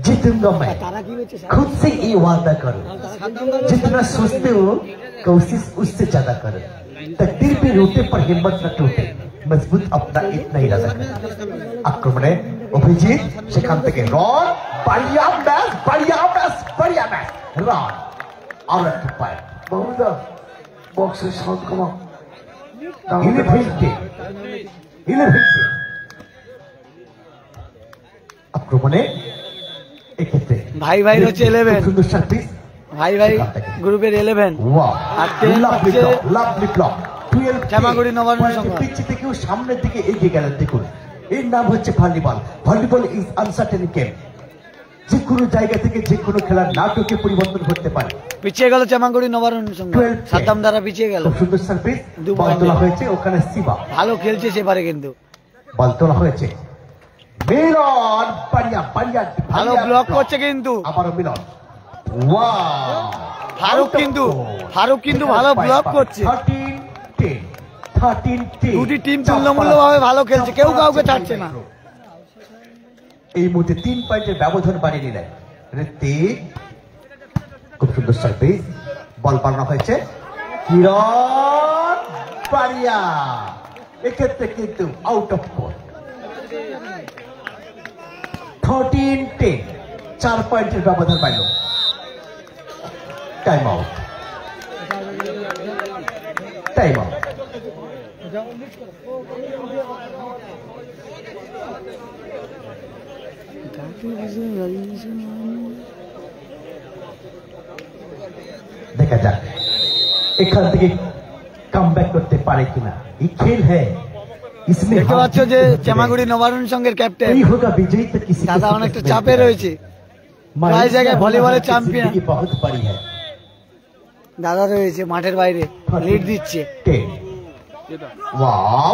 जीतूंगा मैं, खुद से ये वादा करो। जितना सोचते हो कोशिश उससे ज्यादा करो। तकदीर पे रोटे पर हिम्मत न टूटे, मजबूत अपना इतना ही इरादा करें। আক্রমণে অভিজিৎ, সেখান থেকে রন। बढ़िया मैच रन। और एक पॉइंट বাবুদা বক্সের সাউন্ড কমাও। 11 আক্রমণে এক্ষেত্রে ভাই ভাই হচ্ছে 11, সুন্দর সার্ভিস ভাই ভাই গ্রুপের 11। আর 10 হচ্ছে লাভলি ব্লক। চেমাগুড়ি নবারুণ সংঘ। পিছিয়ে থেকেও সামনের দিকে এগিয়ে গেলেন। দেখুন এর নাম হচ্ছে volleyball. Volleyball is uncertain game. যে কোনো জায়গা থেকে যে কোনো খেলার নাটকে পরিবর্তন করতে পারে। পিছিয়ে গেল চেমাগুড়ি নবারুণ সংঘ, সাদ্দাম দ্বারা পিছিয়ে গেল। খুব সুন্দর সার্ভিস, বল তোলা হয়েছে ওখানে শিবা ভালো খেলছে সেপারে, কিন্তু বল তোলা হয়েছে মিলন। बढ़िया ভালো ব্লক করছে কিন্তু আবারও মিলন। ওয়াও ফারুক কিন্তু ভালো ব্লক করছে। 13-10 দুটি টিম তুল্যমূল্য ভাবে ভালো খেলছে, কেউ কাউকে ছাড়ছে না। এই মুহূর্তে 3 পয়েন্টের ব্যবধান বাড়িয়ে নিলেন ঋত্বিক। খুব সুন্দর সার্ভিস, বল পালানো হয়েছে কিরণ পারিয়া। এক্ষেত্রে কিন্তু আউট অফ কোর্ট। 13-10 4 পয়েন্টের ব্যবধান পাইল। Time out. দেখা যাক এখান থেকে কামব্যাক করতে পারে কিনা। এই খেল হ্যাঁ, इसमें দেখতে পাচ্ছ যে চেমাগুড়ি নবারুণ সংঘের ক্যাপ্টেন এই হোগা বিজয়ী তো কিসি দাদা অনেকটা চাপে রয়েছে। প্রায় জায়গায় ভলিবলের চ্যাম্পিয়ন বহুত বড়ি है। দাদা রয়েছে মাঠের বাইরে, লিড দিচ্ছে। वाओ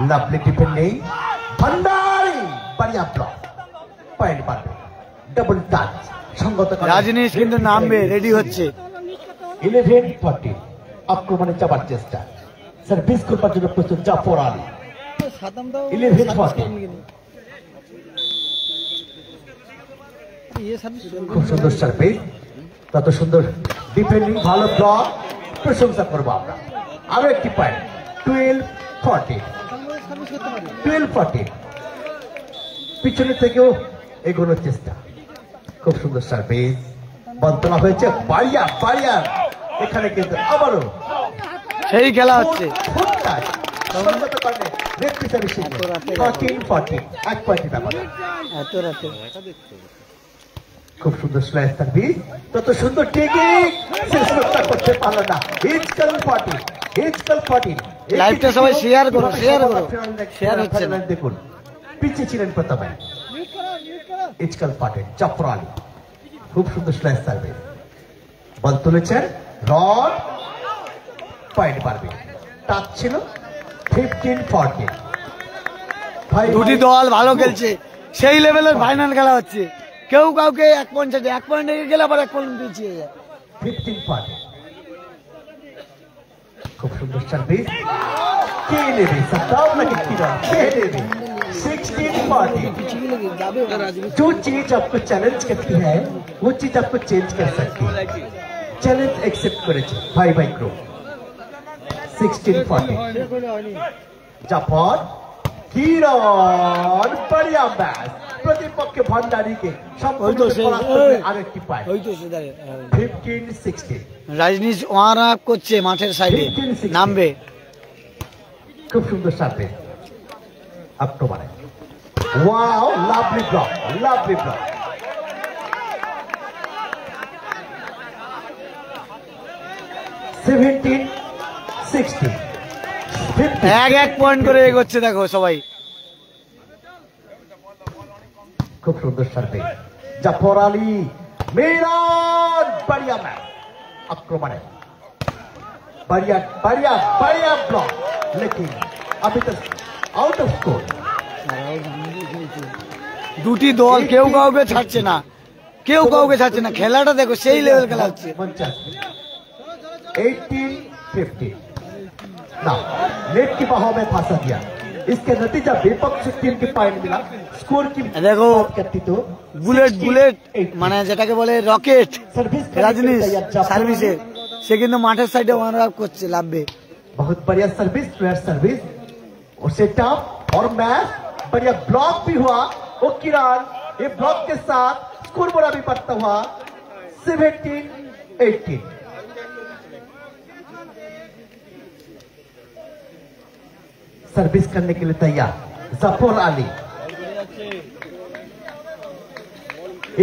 लवली डिफेंडिंग भंडारी, बढ़िया ब्लॉक, पॉइंट पाবে। डबल টাচ সঙ্গত করে রাজনীশ কিন্তু নামবে, রেডি হচ্ছে। 11-14 আক্রমণে যাবার চেষ্টা। সার্ভিস করবার জন্য প্রস্তুত জাফর আলী। 11-14 খুব সুন্দর সার্ভিস, তত সুন্দর ডিফেন্ডিং, ভালো ব্লক, প্রশংসা করবো আমরা। আরো একটি পয়েন্ট। 12-14 পিছনে থেকেও এগোনোর চেষ্টা। খুব সুন্দর সার্ভিস, বল তোলা হয়েছে বাড়িয়া। এখানে কিন্তু আবারও সেই খেলা হচ্ছে। 14-14 এক পয়েন্টের ব্যবধান। এত রাতে খুব সুন্দর স্ল্যাশ সার্ভিস, তত সুন্দর টেকিং, শেষ করতে পারল না। ইজকাল 14 লাইভটা সবাই শেয়ার করো, শেয়ার হচ্ছে না। দেখুন পিছিয়ে ছিলেন প্রথমে ইজকাল পাটেল জাফর আলী, খুব সুন্দর স্ল্যাশ সার্ভিস, বল তুলেছেন রড, পয়েন্ট পারবে, টাচ ছিল 15-14। দুটি দল ভালো খেলছে, সেই লেভেলের ফাইনাল খেলা হচ্ছে, কেউ কাউকে 1 পয়েন্ট ছাড়ছে, 1 পয়েন্ট এগিয়ে গেলে আবার 1 পয়েন্ট পিছিয়ে যায়। 15-14, খুব সুন্দর সার্ভিস, কে নেবে সাদ্দাম নাকি কিরা, কে নেবে? 16-14। जो चीज आपको चैलेंज करती है वो चीज आपको चेंज कर सकती है, चैलेंज एक्सेप्ट করেছে ভাই ভাই গ্রুপ। 16-14, জাফর কিরণ, बढ़िया ম্যাচ, প্রতিপক্ষে ভান্ডারীকে সম্পূর্ণ পরাস্ত করে আরেকটি পয়েন্ট। 15-16, রাজনীশ ওয়ান আপ করছে মাঠের সাইডে, নামবে। খুব সুন্দর সার্ভিস, আপ টু মানে, wow, lovely block, lovely block. 17-16, 1 point করে এগোচ্ছে দেখো সবাই। খুব সুন্দর সার্ভিস, জাফর আলী, মিরান, बढ़िया ম্যাচ, আক্রমণে बढ़िया बढ़िया बढ़िया ब्लॉक, लेकिन अभी तक आउट ऑफ स्कोर। দুটি দল কেউ কাউকে ছাড়ছে না, কেউ কাউকে ছাড়ছে না, খেলাটা দেখো সেই লেভেল খেলা হচ্ছে। 18-15, ना नेट की बाहों में फंसा दिया, इसके नतीजा विपक्ष टीम की पॉइंट मिला, स्कोर की देखो, बात करती तो বুলেট বুলেট মানে যেটাকে বলে রকেট सर्विस রাজনীশ সার্ভিসের, সে কিন্তু মাঠের সাইডে ওয়ান আপ করছে, লাভবে। बहुत बढ़िया सर्विस, प्लेयर सर्विस और सेटअप और मैच, बढ़िया ब्लॉक भी हुआ, और किरण ये ब्लॉक के साथ स्कोर बोर्ड भी बढ़ता हुआ। 17-18, सर्विस करने के लिए तैयार জাফর আলী,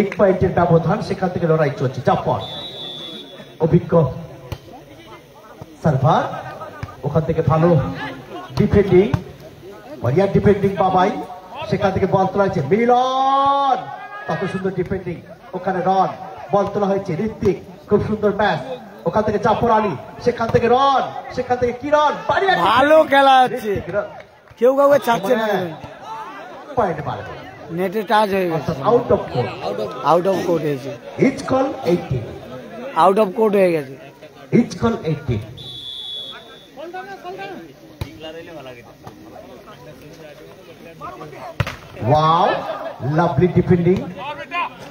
एक পয়েন্টের ব্যবধান, সেখান থেকে লড়াই চলছে। জাফর অভিজ্ঞ সার্ভার, ওখান থেকে ভালো ডিফেন্ডিং, बढ़िया ডিফেন্ডিং বাবাই, সেখান থেকে বল তোলা হয়েছে মিলন, কত সুন্দর ডিফেন্ডিং, ওখানে রন, বল তোলা হয়েছে ঋত্বিক, খুব সুন্দর ম্যাচ, ওখান থেকে জাফর আলী, সেখান থেকে রন, সেখান থেকে কিরণ, ভালো খেলা হচ্ছে, কেউ কাউকে ছাড়ছে না, পয়েন্ট মারবে, নেটে টাচ হয়ে গেছে, out of court, out of court হয়েছে, each call 18, out of court হয়ে গেছে। Each call 18। Wow, lovely defending,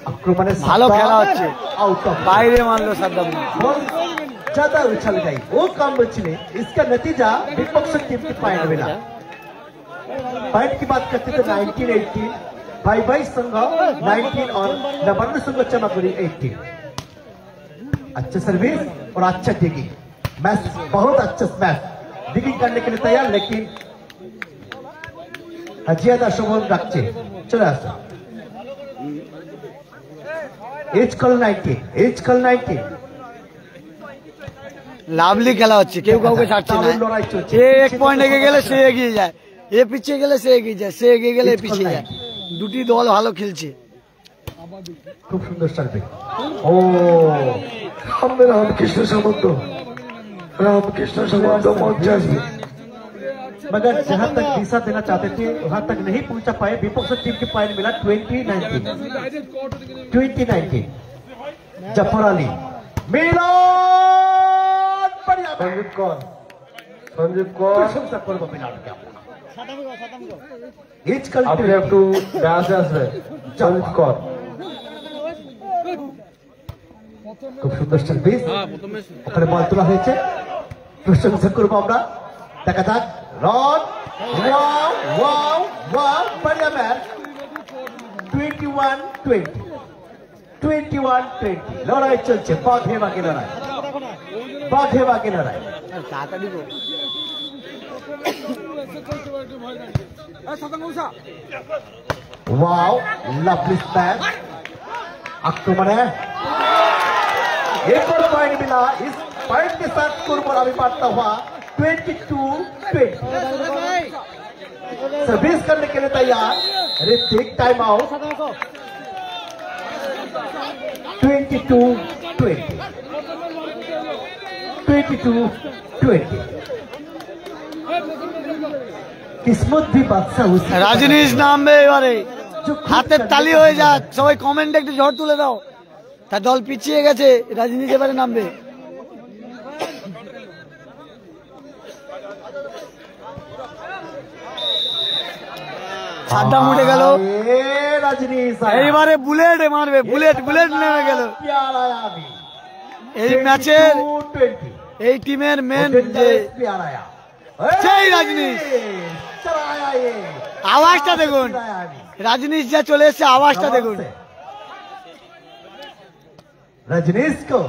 আক্রমণে ভালো খেলা হচ্ছে, आउट ऑफ বাইরে মারলো সাদ্দাম। बॉल ज्यादा उछल गई, वो काम बचने, इसका नतीजा विपक्ष टीम की पॉइंट मिला। पॉइंट की बात करते तो 19-18, भाई भाई संघ 19 और नवान्न संघ चमापुरी 18। अच्छा सर्विस और अच्छा डिगिंग, मैच बहुत अच्छा मैच, डिगिंग करने के लिए तैयार, लेकिन ज्यादा शोभन रखते, चले आसा। एज कल 19, एज कल 19, লাভলি খেলা হচ্ছে, কেউ কাউকে ছাড়ছে না, এ 1 পয়েন্ট এগিয়ে গেলে সে এগিয়ে যায়, এ পিছিয়ে গেলে সে এগিয়ে যায়, সে এগিয়ে গেলে পিছিয়ে যায়, দুটি দল ভালো খেলছে। খুব সুন্দর সার্ভিস, ও সামনে রামকৃষ্ণ সামন্ত, রামকৃষ্ণ সামন্ত মঞ্চে আসবে। मगर जहां तक दिशा देना चाहते थे वहां तक नहीं पहुंचा पाए, विपक्ष टीम की पॉइंट मिला 20-19। जफर अली, मिलान, बढ़िया সঞ্জীব কর, সঞ্জীব কর, प्रशंसा করব মিলানকে আমরা। ইজ কল আপনি একটু ডান্সে আসবেন, সঞ্জীব কর। খুব সুন্দর সার্ভিস, ওখানে বল তোলা হয়েছে, প্রশংসা করবো আমরা। দেখা যাক রন, ওয়াও ওয়াও ওয়াও, बढ़िया मैच। 21-20, লড়াই চলছে, বাঘে বাঘে লড়াই, বাঘে বাঘে লড়াই। वाओ, लवली स्मैश, आक्रमण है, एक और पॉइंट मिला, इस पॉइंट के साथ स्कोर पर अभी बढ़ता हुआ 22-20। सर्विस करने के लिए तैयार। Hrithik time out. 22-20 22-20 किस्मत भी बादशाह उसी রাজনীশ নামবে এবারে, হাতের তালি হয়ে যাক, সবাই কমেন্টে একটু ঝড় তুলে দাও। তার দল পিছিয়ে গেছে, রাজনীশ এবারে নামবে। ছাদটা উঠে গেল, रजनीश এইবারে বুলেট মারবে, বুলেট নেমে গেল। এই ম্যাচের এই টিমের মেন যে সেই রাজনীশ, আওয়াজটা দেখুন, রাজনীশ যা চলে এসছে, আওয়াজটা দেখুন। रजनीश को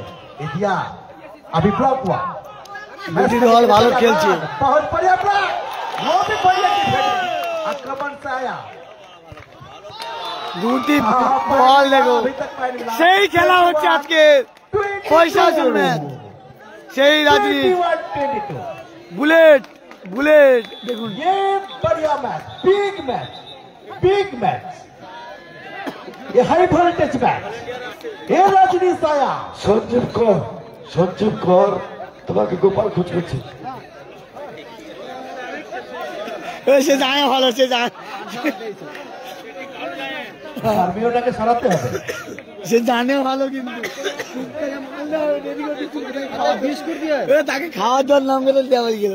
दिया अभी ब्लॉक हुआ। দুটি দল ভালো খেলছে। बहुत बढ़िया ब्लॉक, वो भी बढ़िया आक्रमण से आया। দুটি বল দেখো, সেই খেলা হচ্ছে আজকে পয়সা ম্যাচ। সেই রাজনীশ, 21-22 বুলেট দেখুন। ये बढ़िया मैच, बिग मैच, ये हाई वोल्टेज मैच। ये रजनीश आया। সঞ্জীব কর, তোমাকে গোপাল খোঁজ করছে। সে জানে ভালো, সে জানে, আর্মিওটাকে সরাতে হবে। সে জানে ভালো, কিন্তু তাকে খাওয়ার জন্য নাম গেল, দেওয়া গেল।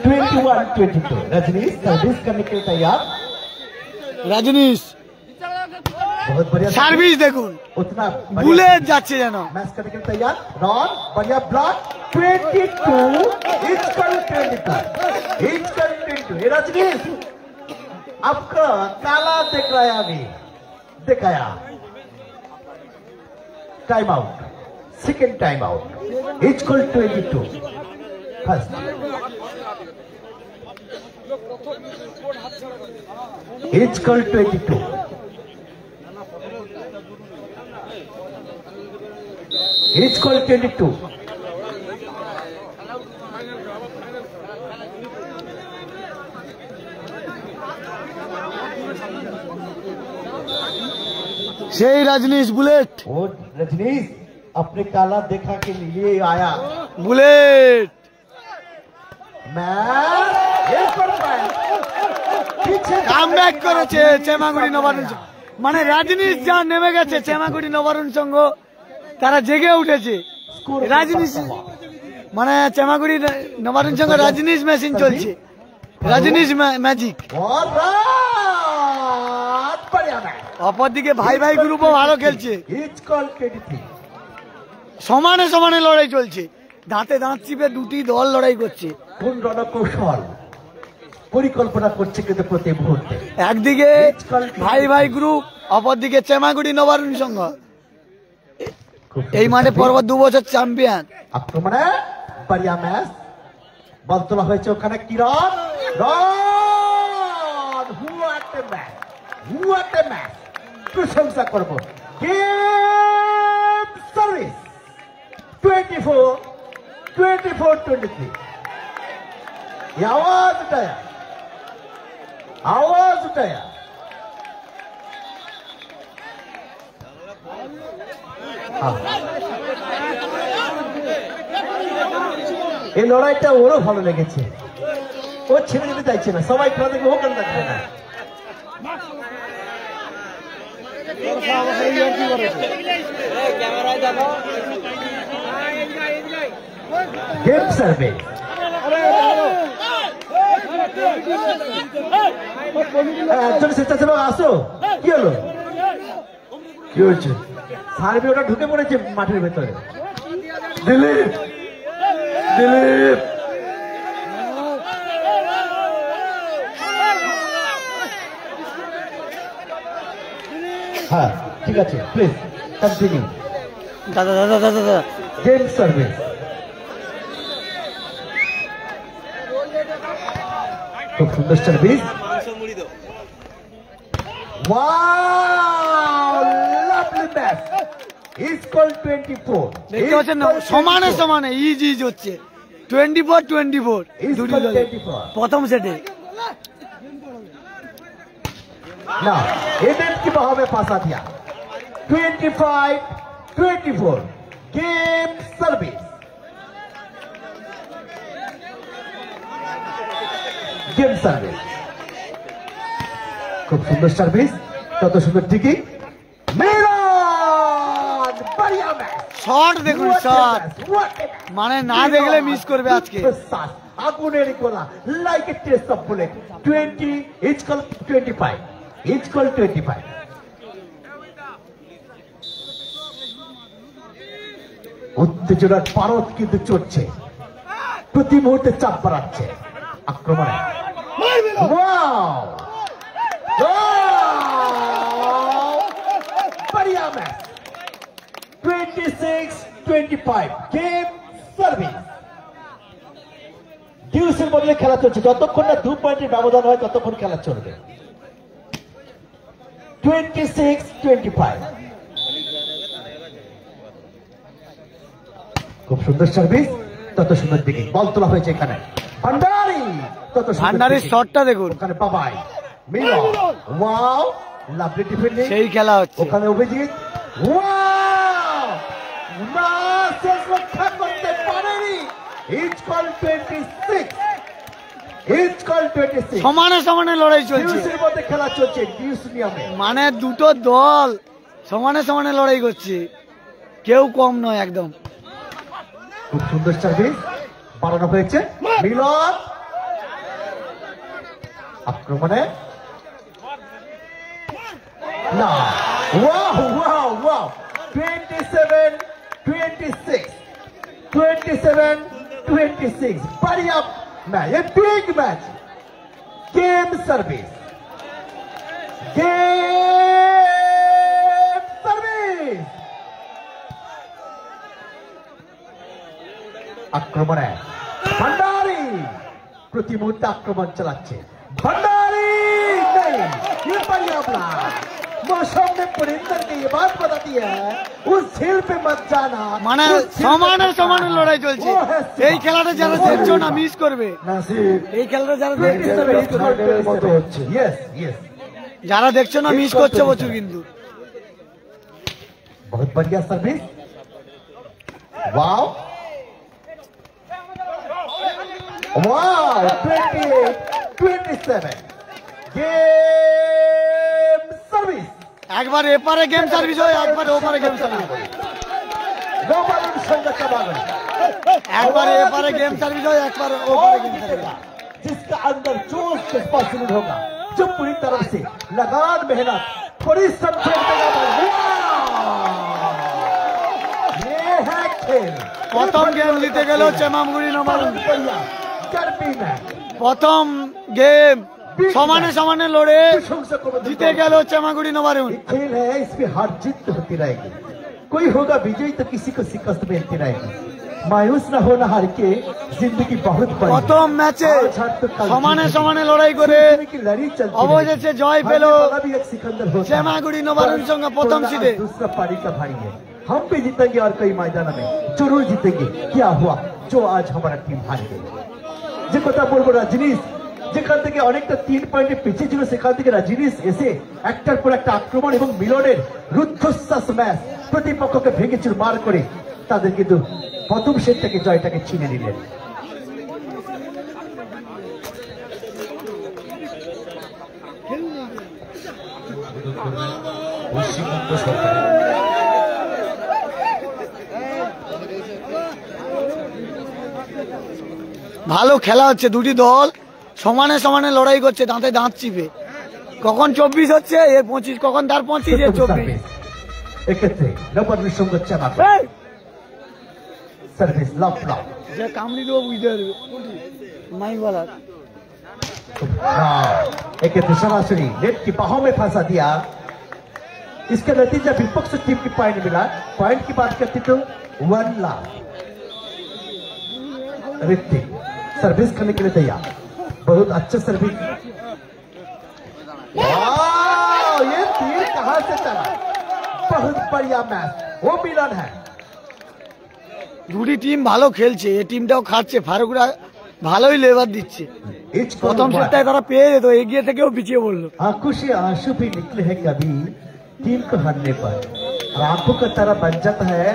21-22 रजनीश सर्विस करने के लिए तैयार। রাজনীশ बहुत बढ़िया সার্ভিস দেখুন, उतना বুলেট যাচ্ছে যেন। मैच करने के लिए तैयार। रॉन बढ़िया ब्लॉक। 22 22 ये रजनीश आपका काला देख रहा है, अभी दिखाया। Time out, second time out. It's call 22 first. It's call 22 it's call 22 সেই রাজনীশ বুলেট, वो रजनीश अपने काला देखा के लिए आया। বুলেট কামব্যাক করেছে চেমাগুড়ি নবারুণ সংঘ। মানে রাজনীশ যা নেমে গেছে, চেমাগুড়ি নবারুণ সংঘ তারা জেগে উঠেছে। রাজনীশ মানে চেমাগুড়ি নবারুণ সংঘ রাজনীশ মেশিন চলছে, রাজনীশ ম্যাজিক। অপরদিকে ভাই গ্রুপও ভালো খেলছে, সমানে লড়াই চলছে, দাঁতে দাঁত চিপে দুটি দল লড়াই করছে। কোন রণকৌশল পরিকল্পনা করছে কিন্তু প্রতি মুহূর্তে। একদিকে ভাই গ্রুপ, অপরদিকে চেমাগুড়ি নবারুণ সংঘ। এই মাঠে পর্ব 2 বছর চ্যাম্পিয়ন। আক্রমণে बढ़िया ম্যাচ, বল তোলা হয়েছে ওখানে। কিরণ হুয়াট এ ম্যাচ, প্রশংসা করবো। গেম সার্ভিস 24-23 आवाज उठाया এই লড়াইটা ওরও ভালো লেগেছে, ও ছেড়ে যেতে চাইছে না, সবাই খেলা দেখবে, ও কেন থাকবে না। গেম সার্ভে একজন স্বেচ্ছাসেবক আসো, কি হলো, কি হয়েছে? সার্ভে ওটা ঢুকে পড়েছে মাঠের ভেতরে। দিলীপ হ্যাঁ ঠিক আছে, প্লিজ কন্টিনিউ। দাদা গেম সার্ভে খুব সুন্দর service. Wow, lovely match. Is call 24। দেখতে পাচ্ছেন সমানে ইজ হচ্ছে, 24-24 East দুটি Coast দলে 24 প্রথম সেটে। ना इवेंट की बहाव में फंसा दिया 25-24 गेम सर्विस खूब सुंदर सर्विस तत सुंदर टिकी मिलान बढ़िया मैच শট দেখুন, শট মানে না দেখলে মিস করবে আজকে। আগুনের গোলা like a test of bullet 20 each call 25 each call 25 উত্তেজনার পারদ কিন্তু চড়ছে, প্রতি মুহূর্তে চাপ বাড়াচ্ছে আক্রমণে। ওয়াও बढ़िया मैच 26-25 गेम सर्विस ডিউসের বদলে খেলা চলছে, যতক্ষণ না 2 পয়েন্টের ব্যবধান হয় ততক্ষণ খেলা চলবে। 26-25 খুব সুন্দর সার্ভিস, তত সুন্দর দিকে বল তোলা হয়েছে এখানে ভান্ডারি, তত ভান্ডারির শটটা দেখুন, ওখানে বাবাই মিলো ওয়াও লাভলি ডিফেন্ডিং সেই খেলা হচ্ছে। ওখানে অভিজিৎ ওয়াও না শেষ রক্ষা করতে পারেনি। ইচ কল 26 ইচ কল 26 সমানে সমানে লড়াই চলছে, ডিউসের মধ্যে খেলা চলছে ডিউস নিয়মে, মানে দুটো দল সমানে সমানে লড়াই করছে, কেউ কম নয় একদম। খুব সুন্দর সার্ভিস বাড়ানো হয়েছে মিলন আক্রমণে না ওয়াও ওয়াও ওয়াও 27-26 बढ़िया मैच, ये बिग मैच गेम सर्विस আক্রমণে ভান্ডারি প্রতি মুহূর্তে আক্রমণ চালাচ্ছে भंडारी नहीं, ये बढ़िया प्लान मौसम ने परिंदर ने ये बात बताती है उस झील पे मत जाना, মানে সমানে সমানে লড়াই চলছে। এই খেলাটা যারা দেখছো না মিস করবে, নাসির এই খেলাটা যারা দেখছো না মিস করবে, ফাইনালের মতো হচ্ছে। यस यस যারা দেখছো না মিস করছে প্রচুর কিন্তু। बहुत बढ़िया service wow wow 28-27 game service একবার এপারে গেম সার্ভিস হয়, একবার ওপারে গেম সার্ভিস হয়, नौबालिन संगत बागल একবার এপারে গেম সার্ভিস হয়, একবার ওপারে গেম सार्विस হয়। जिसका अंदर जोश जज्बा शुरू होगा, जो पूरी तरफ से लगान मेहनत परिश्रम छोड़ देगा। ये है खेल। প্রথম গেম জিতে গেল চেমামগুড়ি নবারুণ। बढ़िया गर्मी में প্রথম গেম সমানে সমানে লড়ে জিতে গেল চেমাগুড়ি নবারুণ। ये खेल है, इसमें हार जीत होती रहेगी, कोई होगा विजयी तो किसी को शिकस्त मिलती रहेगी। मायूस न होना हार के, जिंदगी बहुत बड़ी है। প্রথম ম্যাচে आज हार तो कल সমানে जीत है। সমানে লড়াই করে जिंदगी की लड़ी चलती অবশেষে জয় পেল हारने वाला भी एक सिकंदर होता है। চেমাগুড়ি নবারুণ সঙ্গে প্রথম थोड़ा সিটে। दूसरा पारी का भाई है, हम भी जीतेंगे और कई मैदान में जरूर जीतेंगे। क्या हुआ जो आज हमारा टीम हार गई, যে কথা বলবো না জিনিস যেখান থেকে অনেকটা 3 পয়েন্টে পিছিয়ে ছিল, সেখান থেকে রাজিনিস এসে একটার পর একটা আক্রমণ এবং মিলনের রুদ্ধশ্বাস ম্যাচ প্রতিপক্ষকে ভেঙে চুরমার করে তাদের কিন্তু প্রথম সেট থেকে জয়টাকে ছিনে নিলেন। পশ্চিমবঙ্গ সরকার ভালো খেলা হচ্ছে, দুটি দল সমানে সমানে লড়াই করছে, দাঁতে দাঁত চিপে। কখন 24 হচ্ছে, এর 25, কখন তার 25, এর 24। এক্ষেত্রে নবারুণের সঙ্গে চাপা সার্ভিস লাভ লাভ যে কামড়ি দেবো বুঝতে পারবে মাইকওয়ালা। এক্ষেত্রে সরাসরি नेट की बाहों में फंसा दिया, इसका नतीजा विपक्ष टीम की पॉइंट मिला। पॉइंट की बात करती तो 1 लाख। ऋतिक सर्विस करने के लिए तैयार, बहुत अच्छा सर्विस। वाह, ये तीर कहां से चला, बहुत बढ़िया मैच, वो मिलन है। দুটি টিম ভালো খেলছে, এই টিমটাও খাচ্ছে, ফারুকরা ভালোই লেবার দিচ্ছে। প্রথম সেটটায় তারা পেয়ে যেত, এগিয়ে থেকেও পিছিয়ে পড়লো। आंखों से आंसू भी निकले हैं कभी टीम को हारने पर, और आंखों का तारा बन जाता है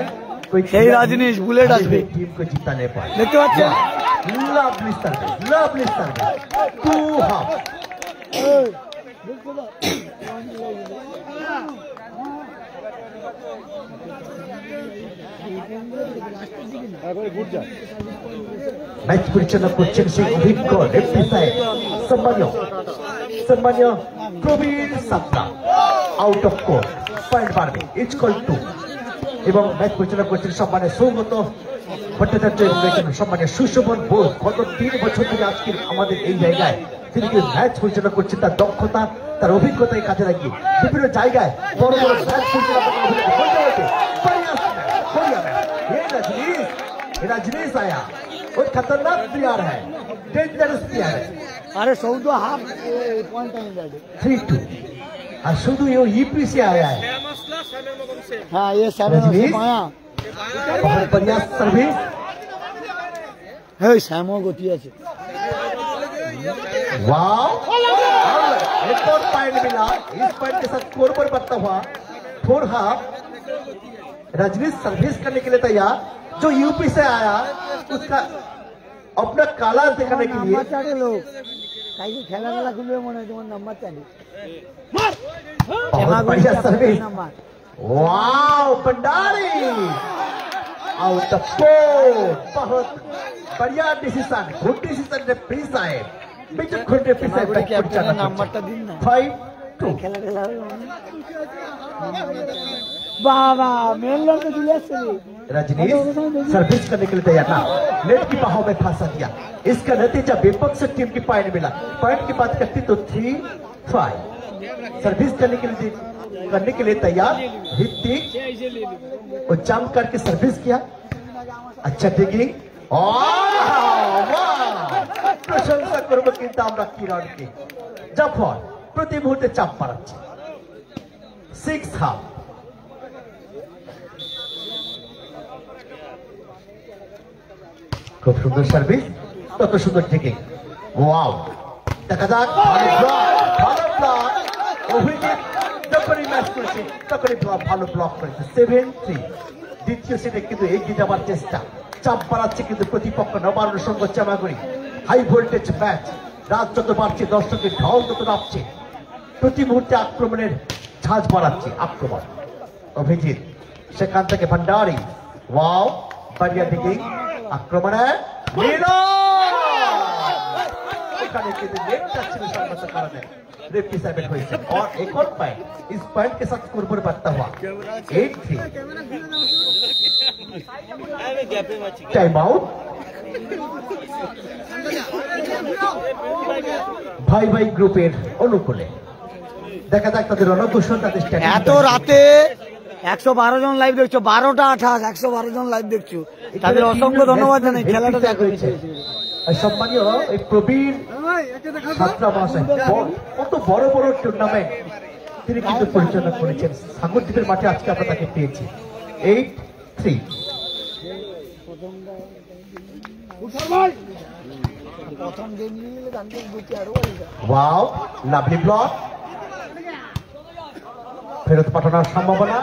कोई সেই রাজনীশ বুলেট আসবে, टीम को जिताने पर। দেখতে পাচ্ছেন लवली सर्विस 2 हाफ। मैच परिचालना করছেন সেই অভিজ্ঞ লেফট সাইড সম্মানীয় Prabir সাত্রা, out of court, point বাড়বে, ইজ কল 2। এবং ম্যাচ পরিচালনা করছেন সম্মানীয় সৌগত ভট্টাচার্য এবং সম্মানীয় সুশোভন বোস। গত 3 বছর ধরে আজকে আমাদের এই জায়গায় তিনি ম্যাচ পরিচালনা করছেন, তার দক্ষতা, তার অভিজ্ঞতায় কাজে লাগিয়ে বিভিন্ন জায়গায় বড় বড় ম্যাচ পরিচালনা করতে। रजनीश आया, वो खतरनाक प्लेयर है, डेंजरस प्लेयर है। अरे 14 हाफ पॉइंट 3-2 और शुद्ध ये ईपी से आया है। हाँ ये बहुत बढ़िया सर्विस है, सैमो गति আছে। वाह, एक और पॉइंट मिला, इस पॉइंट के साथ स्कोर पर बढ़ता हुआ 4 हाफ। रजनीश सर्विस करने के लिए तैयार, जो यूपी से आया उसका अपना काला दिखाने के लिए। खेला खेला खुलবে মনে হয় তোমার নাম্বার চাই। बहुत बढ़िया service, wow Bhandari out of court, बहुत बढ़िया डिसीजन, गुड डिसीजन ने प्लीज आए बेटा खुद ने प्लीज आए নাম্বারটা দিন না। 5-2 খেলা খেলা बाबा मेन लाइन में दिया से रजनीश सर्विस करने के लिए तैयार ना, नेट की बाहों में फंसा दिया। इसका नतीजा विपक्ष टीम की पॉइंट मिला। पॉइंट की बात करती तो 3-5। सर्विस करने के लिए तैयार ऋतिक, वो जंप करके सर्विस किया, अच्छा टेकिंग, प्रशंसा करब কিন্তু আমরা কিরণকে যখন প্রতি মুহূর্তে চাপ বাড়াচ্ছে। 6 হাফ। খুব সুন্দর সার্ভিস, তত সুন্দর টেকিং, ওয়াও দেখা যাক। ভালো ব্লক, অভিজিৎ যখনই ম্যাচ করেছে তখনই ভালো ব্লক করেছে। 7-3 দ্বিতীয় সেটে কিন্তু এগিয়ে যাবার চেষ্টা, চাপ বাড়াচ্ছে কিন্তু প্রতিপক্ষ নবান্ন সংঘ চামাগুড়ি। হাই ভোল্টেজ ম্যাচ, রাত যত বাড়ছে দর্শকের ঢল তত নামছে, প্রতি মুহূর্তে আক্রমণের ঝাঁজ বাড়াচ্ছে। আক্রমণ অভিজিৎ, সেখান থেকে ভান্ডারি, ওয়াও বাড়িয়া দিকে আক্রমণে এখানে কিন্তু নেটটা ছিল সম্মত কারণে रेफ्री साबित हुई है। और एक और पॉइंट, इस पॉइंट के साथ स्कोर पर बढ़ता हुआ 8-3। टाइम आउट ভাই ভাই গ্রুপের অনুকূলে। দেখা যাক তাদের রণকৌশল, তাদের এত রাতে 112 জন লাইভ দেখছো, 12টা 28 112 জন লাইভ দেখছো, তাদের অসংখ্য ধন্যবাদ জানাই। খেলাটা দেখেছে সম্মানীয় এই প্রবীণ ছাত্রা মহাশয়, কত বড় বড় টুর্নামেন্ট তিনি কিন্তু পরিচালনা করেছেন। সাগরদ্বীপের মাঠে আজকে আমরা তাকে পেয়েছি। 8-3 ওয়াও, লাভলি ব্লক, ফেরত পাঠানোর সম্ভাবনা।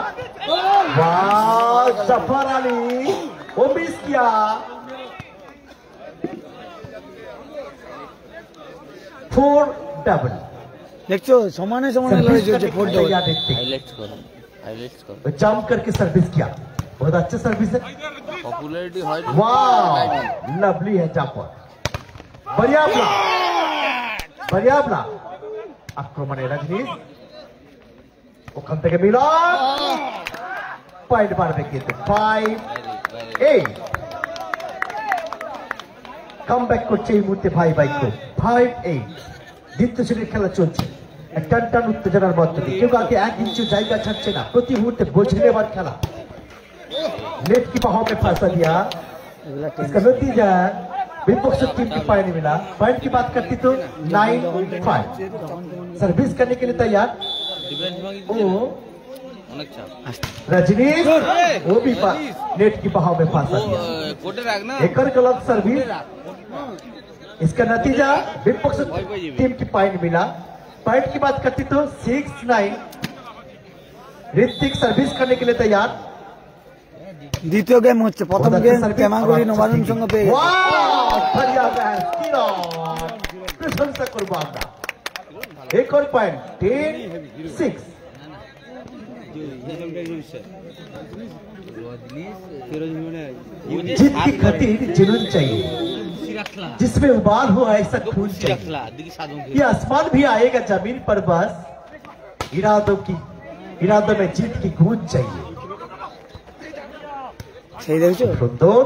ওয়াও, জাফর আলী ও মিস কিয়া। फोर डबल দেখছো সমানে সমানে লড়াই চলছে। 4 डबल जंप करके सर्विस किया, बहुत अच्छा सर्विस है, पॉपुलैरिटी वाह लवली है जाफर, बढ़िया ब्लॉक, बढ़िया ब्लॉक। আক্রমণে রজনীশ, ওখান থেকে মিলন, পয়েন্ট বাড়বে কিন্তু 5-8। কাম ব্যাক করছে এই মুহূর্তে ভাই ভাই গ্রুপ। 5-8 দ্বিতীয় শ্রেণীর খেলা চলছে টান টান উত্তেজনার মধ্য দিয়ে। কেউ কাকে 1 ইঞ্চি জায়গা ছাড়ছে না, প্রতি মুহূর্তে বোঝে নেবার খেলা। नेट की बाहों में फंसा दिया, इसका नतीजा विपक्ष टीम की पॉइंट मिला। पॉइंट की बात करती तो 9-5। सर्विस करने के लिए तैयार, रजनीश वो भी नेट की बहाव में फंसा दिया। एक और गलत सर्विस, इसका नतीजा विपक्ष टीम की पॉइंट मिला। पॉइंट की बात करती तो 6-9। ऋतिक सर्विस करने के लिए तैयार। দ্বিতীয় গেম হচ্ছে, প্রথম গেম চেমাগুড়ি নবারুণ সঙ্গে পেয়ে গেছে। प्रशंसा करबो আমরা। एक और पॉइंट 10-6। जीत की खातिर जुनून चाहिए, जिसमें उबाल हो ऐसा खून चाहिए। ये आसमान भी आएगा जमीन पर, बस इरादों में जीत की गूंज चाहिए। সেই দেখছো সুন্দর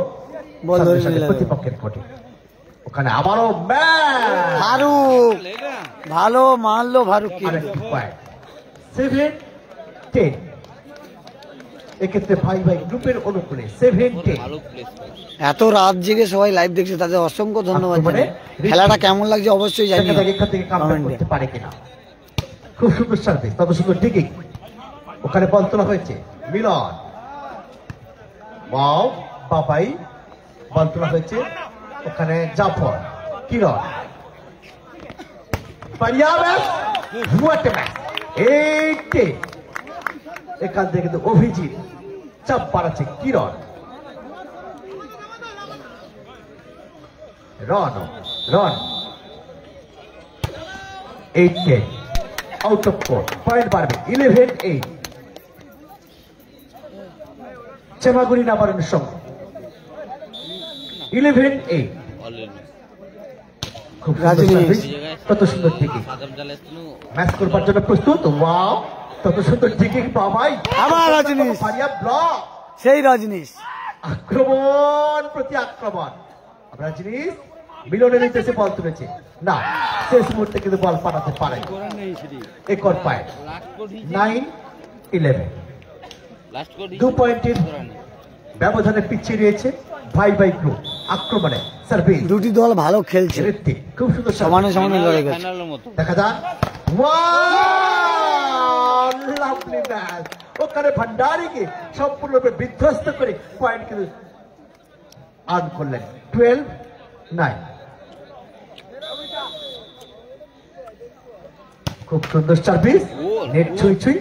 বল ধরে সাথে নিল প্রতিপক্ষের কোটে, ওখানে আবারও ম্যাচ। ফারুক ভালো মারলো ফারুক কি 7-10। এক্ষেত্রে ভাই ভাই গ্রুপের অনুকূলে 7-10। এত রাত জেগে সবাই লাইভ দেখছে, তাদের অসংখ্য ধন্যবাদ। খেলাটা কেমন লাগছে অবশ্যই জানি। এখান থেকে কামব্যাক করতে পারে কিনা। খুব সুন্দর সার্ভিস, তত সুন্দর ডিগিং। ওখানে বল তোলা হয়েছে, মিলন ওয়াও বাবাই বল তোলা হয়েছে। ওখানে জাফর, কিরণ, এখান থেকে কিন্তু অভিজিৎ চাপ বাড়াচ্ছে। কিরণ, রন 8-10 আউট অফ কোর্ট। পয়েন্ট বাড়বে 11-8। চেমাগুড়ি নবারুণের সঙ্গে 11-8। খুব কত সুন্দর দিকে ম্যাচ করবার জন্য প্রস্তুত। ওয়াও কত সুন্দর দিকে বাবাই। আবার রজনীশ, ব্লক, সেই রজনীশ আক্রমণ প্রতি আক্রমণ। রজনীশ মিলনের নির্দেশে বল তুলেছে না, শেষ মুহূর্তে কিন্তু বল পাঠাতে পারে। এক और পয়েন্ট 9-11। 2 পয়েন্টের ব্যবধানে পিছিয়ে রয়েছে ভাই ভাই গ্রুপ। আক্রমণে সার্ভিস, দুটি দল ভালো খেলছে, ঋত্বিক খুব সুন্দর সমানে সমানে লড়াই করছে। দেখা যাক। Lovely match. ওখানে ভান্ডারীকে সম্পূর্ণরূপে বিধ্বস্ত করে পয়েন্ট কিন্তু আর্ন করলেন। 12-9। খুব সুন্দর সার্ভিস, নেট ছুঁই ছুঁই।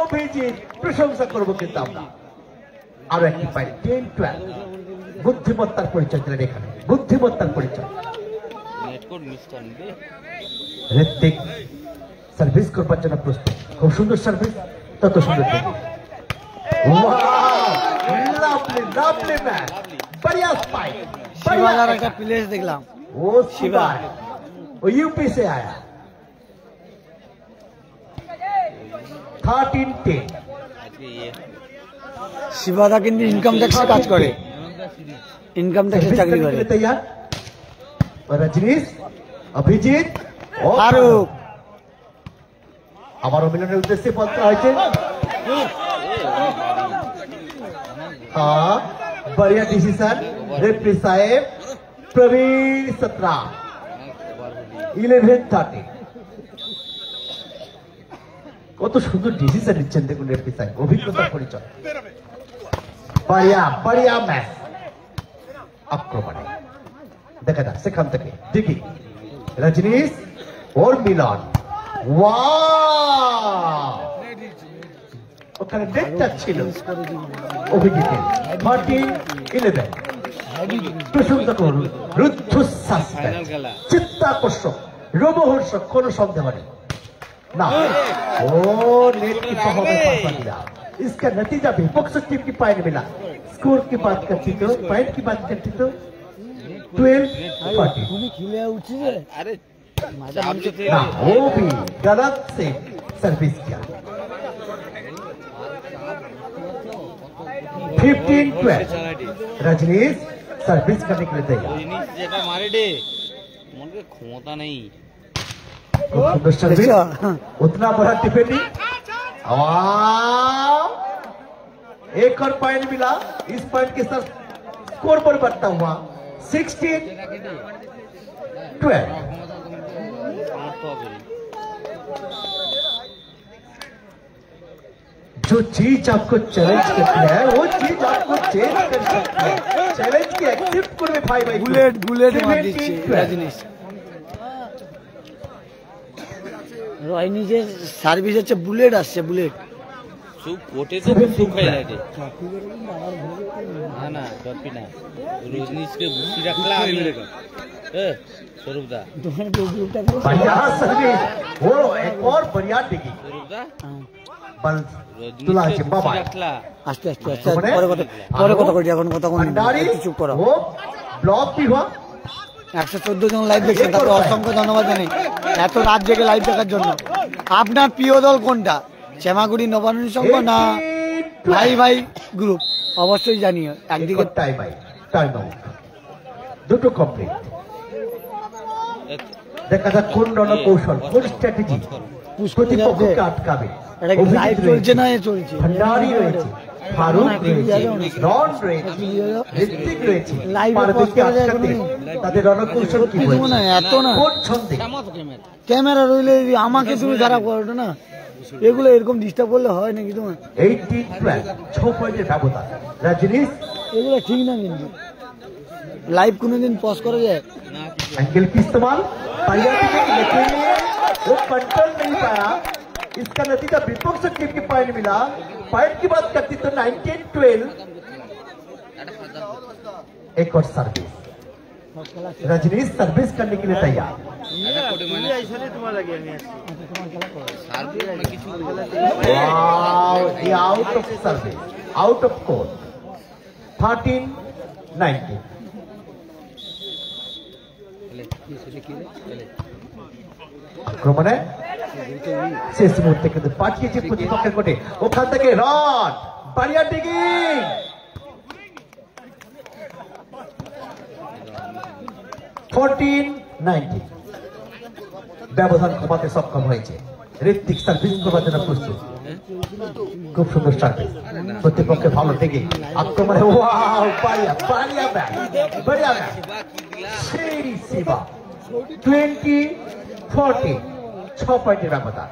অভিজিৎ প্রশংসা করবো কিন্তু আমরা। আরো একটি পয়েন্ট 10-12। বুদ্ধিমত্তার পরিচয় দিলেন এখানে, বুদ্ধিমত্তার পরিচয়। ঋত্বিক সার্ভিস করবার জন্য প্রস্তুত। খুব সুন্দর সার্ভিস, তত সুন্দর দেখে। লাভলি ম্যাচ, बढ़िया स्पाइक। শিবালার একটা প্লেস দেখলাম, वो शिवा वो यूपी से आया। 13-10। শিবাদা কিন্তু ইনকাম ট্যাক্সে কাজ করে, ইনকাম ট্যাক্সে চাকরি করে। तैयार रजनीश, अभिजीत, ফারুক আবারও মিলনের উদ্দেশ্যে বল করা হয়েছে। हाँ बढ़िया डिसीजन रेफरी साहेब। प्रवीण सत्रा 11-30। কত সুন্দর ডিসিশন নিচ্ছেন দেখুন রেফরি সাহেব, অভিজ্ঞতার পরিচয়। बढ़िया ম্যাচ। আক্রমণে দেখা যাক সেখান থেকে দেখি রজনীশ ওর মিলন। ওয়াও ওখানে ডেটটা ছিল অভিজিতের। 13-11। প্রশংসা করুন, রুদ্ধশ্বাস ম্যাচ, চিত্তাকর্ষক, রোমহর্ষক, কোনো সন্দেহ নেই ना। ओ नेट की बहाव में फंसा दिया। इसका नतीजा भी विपक्ष टीम की पॉइंट मिला। स्कोर की बात करती तो, पॉइंट की बात करती तो 12-40। ना वो भी गलत से सर्विस किया। 15-12। रजनीश सर्विस करने के लिए तैयार। ক্ষমতা নেই। सुंदर सर्विस, उतना बड़ा डिफेंडिंग। एक और पॉइंट मिला। इस पॉइंट के साथ स्कोर पर बढ़ता हुआ 16-12। जो चीज आपको चैलेंज करती है वो चीज आपको चेंज कर सकती है চ্যালেঞ্জ কি অ্যাকসেপ্ট করবে ভাই ভাই বুলেট বুলেট মার দিচ্ছে রাজনীশ রয় নিজের সার্ভিস হচ্ছে বুলেট আসছে বুলেট সুপ কোটে তো সুপ খাই লাগে না না কপি না রজনীশকে বুদ্ধি রাখলা আমি ए स्वरूप दा बढ़िया सर्विस वो एक और बढ़िया डिगी स्वरूप दा बल तुला जिम्बा भाई আস্তে আস্তে আস্তে পরে কথা করি এখন কথা কোন চুপ করো वो ब्लॉक भी हुआ 114 জন লাইভ দেখছেন তাকে অসংখ্য ধন্যবাদ জানাই এত রাত জেগে লাইভ দেখার জন্য আপনার প্রিয় দল কোনটা শ্যামাগুড়ি নবারুণ সংঘ না ভাই ভাই গ্রুপ অবশ্যই জানিও একদিকে टाइम आई टाइम आउट দুটো কমপ্লিট দেখা যাক কোন রণকৌশল কোন স্ট্র্যাটেজি প্রতিপক্ষকে আটকাবে লাইভ চলছে না এ চলছে ভণ্ডারী রয়েছে ফারুক রয়েছে রন রয়েছে ঋত্বিক রয়েছে পারভেজকে আটকাতে তাদের রণকৌশল কি বলছে না এত না কোন ছন্দে ক্যামেরা রইলে আমাকে তুমি খারাপ করো না এগুলো এরকম ডিস্টার্ব করলে হয় নাকি তোমার 18-12 6 পয়েন্টের ব্যবধান রাজনীশ এগুলো ঠিক না কিন্তু लाइव कोनोदिन पॉज करा जाए एंगल की इस्तेमाल लेकिन वो कंट्रोल नहीं पाया इसका नतीजा विपक्ष टीम के पॉइंट मिला पॉइंट की बात करती तो 19-12 एक और सर्विस रजनीश सर्विस करने के लिए तैयार out of service out of court 13-19 আক্রমণে শেষ মুহূর্তে কিন্তু পাঠিয়েছে প্রতিপক্ষের কোটে ওখান থেকে রড বাড়িয়া ডিগিং ব্যবধান কমাতে সক্ষম হয়েছে ঋত্বিক সার্ভিস করবার জন্য প্রস্তুত খুব সুন্দর সার্ভিস প্রতিপক্ষে ভালো থেকে আক্রমণে ওয়াও বাড়িয়া বাড়িয়া ব্যাট বাড়িয়া ব্যাট সেই সেবা 20-14 6 পয়েন্টের ব্যবধান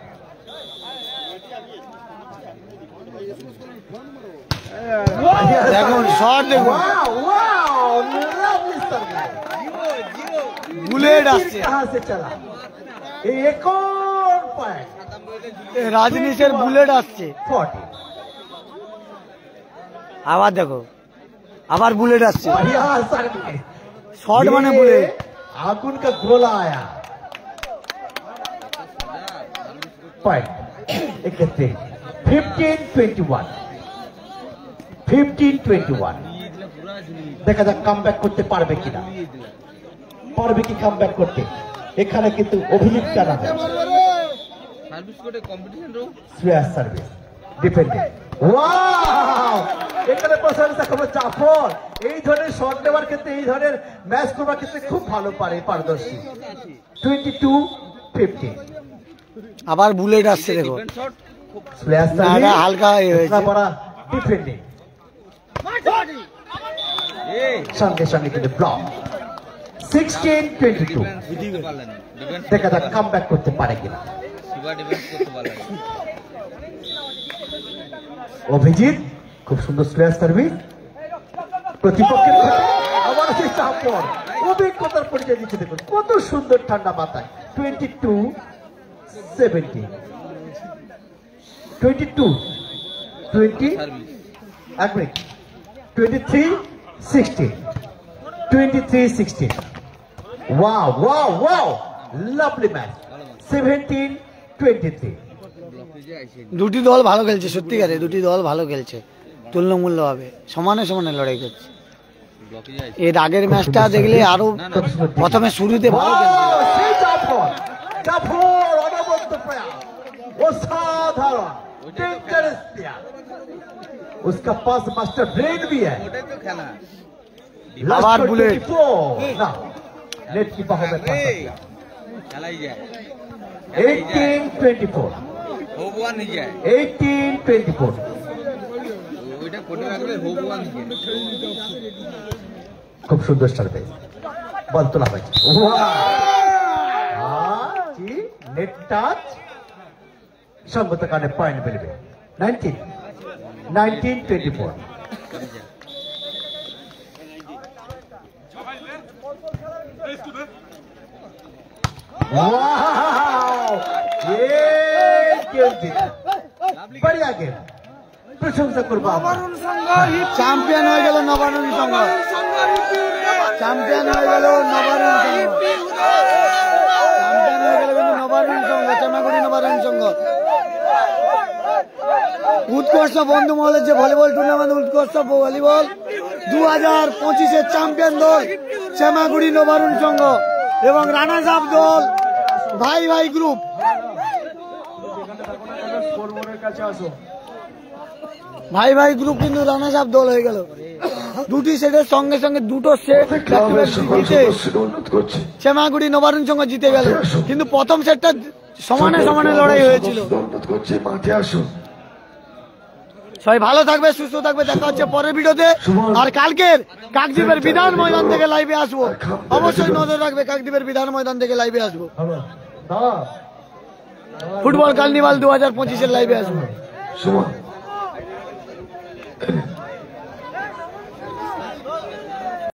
দেখুন শট দেখুন বুলেট আসছে कहां से चला एक और पॉइंट রাজনীশের বুলেট আসছে 40 আবার দেখো আবার বুলেট আসছে बढ़िया सर्विस शॉट माने बुलेट आगुन का गोला आया पॉइंट 15-21 দেখা যাক কামব্যাক করতে পারবে কিনা পারবে কি কামব্যাক করতে এখানে কিন্তু অভিজিৎ টানা সার্ভিস কোটে কম্পিটিশন রো শ্রেয়াস সার্ভিস ডিফেন্ডিং ওয়াও এখানে প্রশংসা করব জাফর এই ধরনের শট নেওয়ার ক্ষেত্রে এই ধরনের ম্যাচ করার ক্ষেত্রে খুব ভালো পারদর্শী 22-15 আবার বুলেট আসছে দেখো শ্রেয়াস না, সার্ভিস না, হালকা হয়েছে। বড় ডিফেন্ডিং সঙ্গে সঙ্গে কিন্তু ব্লক 16-22 দেখা যাক কামব্যাক করতে পারে কিনা অভিজিৎ খুব সুন্দর শ্রেয়াস সার্ভিস প্রতিপক্ষের আবার সেই চাপর অভিজ্ঞতার পরিচয় দিচ্ছে দেখুন কত সুন্দর ঠান্ডা মাথায় 22-17 22-20 এক minute 23-16 23-16 wow wow wow lovely match 17-23 দুটি দল ভালো খেলছে সত্যিকারে দুটি দল ভালো খেলছে তুলনামূল্য হবে সমানে সমানে লড়াই করছে এর আগের ম্যাচটা দেখলে আরো প্রথমে শুরুতে ভালো খেলছে সেই জাফর অনবদ্য প্রয়াস অসাধারণ डेंजरस प्लेयर उसका पास मास्टर ब्रेन भी है আবার বুলেট ना नेट की बाहों में फंस गया খেলাই যায় 18-24 হোবওয়ান হয়ে যায় 18-24 ওইটা কোটে রাখলে হোবওয়ান হয়ে যায় খুব সুন্দর সার্ভিস বল তোলা হয়েছে নেট টাচ সঙ্গত কারণে পয়েন্ট মিলবে 19 1924. बढ़िया गेम, प्रशंसा करबो চ্যাম্পিয়ন হয়ে গেল নবারুণ সংঘ, চ্যাম্পিয়ন হয়ে গেল নবারুণ সংঘ, চ্যাম্পিয়ন হয়ে গেল কিন্তু নবারুণ সংঘ, চামাগুড়ি নবারুণ সংঘ। উৎকর্ষ বন্ধু মহলের যে ভলিবল টুর্নামেন্ট, উৎকর্ষ ভলিবল 2025-এর চ্যাম্পিয়ন দল চামাগুড়ি নবারুণ সংঘ এবং রানার্স আপ দল ভাই ভাই গ্রুপ। ভাই ভাই গ্রুপ কিন্তু রানার্স আপ দল হয়ে গেল। দুটি সেটের সঙ্গে সঙ্গে দুটো সেট জিতে শ্যামাগুড়ি নবারুণ সংঘ জিতে গেল, কিন্তু প্রথম সেটটা সমানে সমানে লড়াই হয়েছিল। সবাই ভালো থাকবে, সুস্থ থাকবে, দেখা হচ্ছে পরের ভিডিওতে। আর কালকের কাকদ্বীপের বিধান ময়দান থেকে লাইভে আসবো, অবশ্যই নজর রাখবে, কাকদ্বীপের বিধান ময়দান থেকে লাইভে আসবো। ফুটবল কার্নিভাল 2025-এর লাইভে আসবো।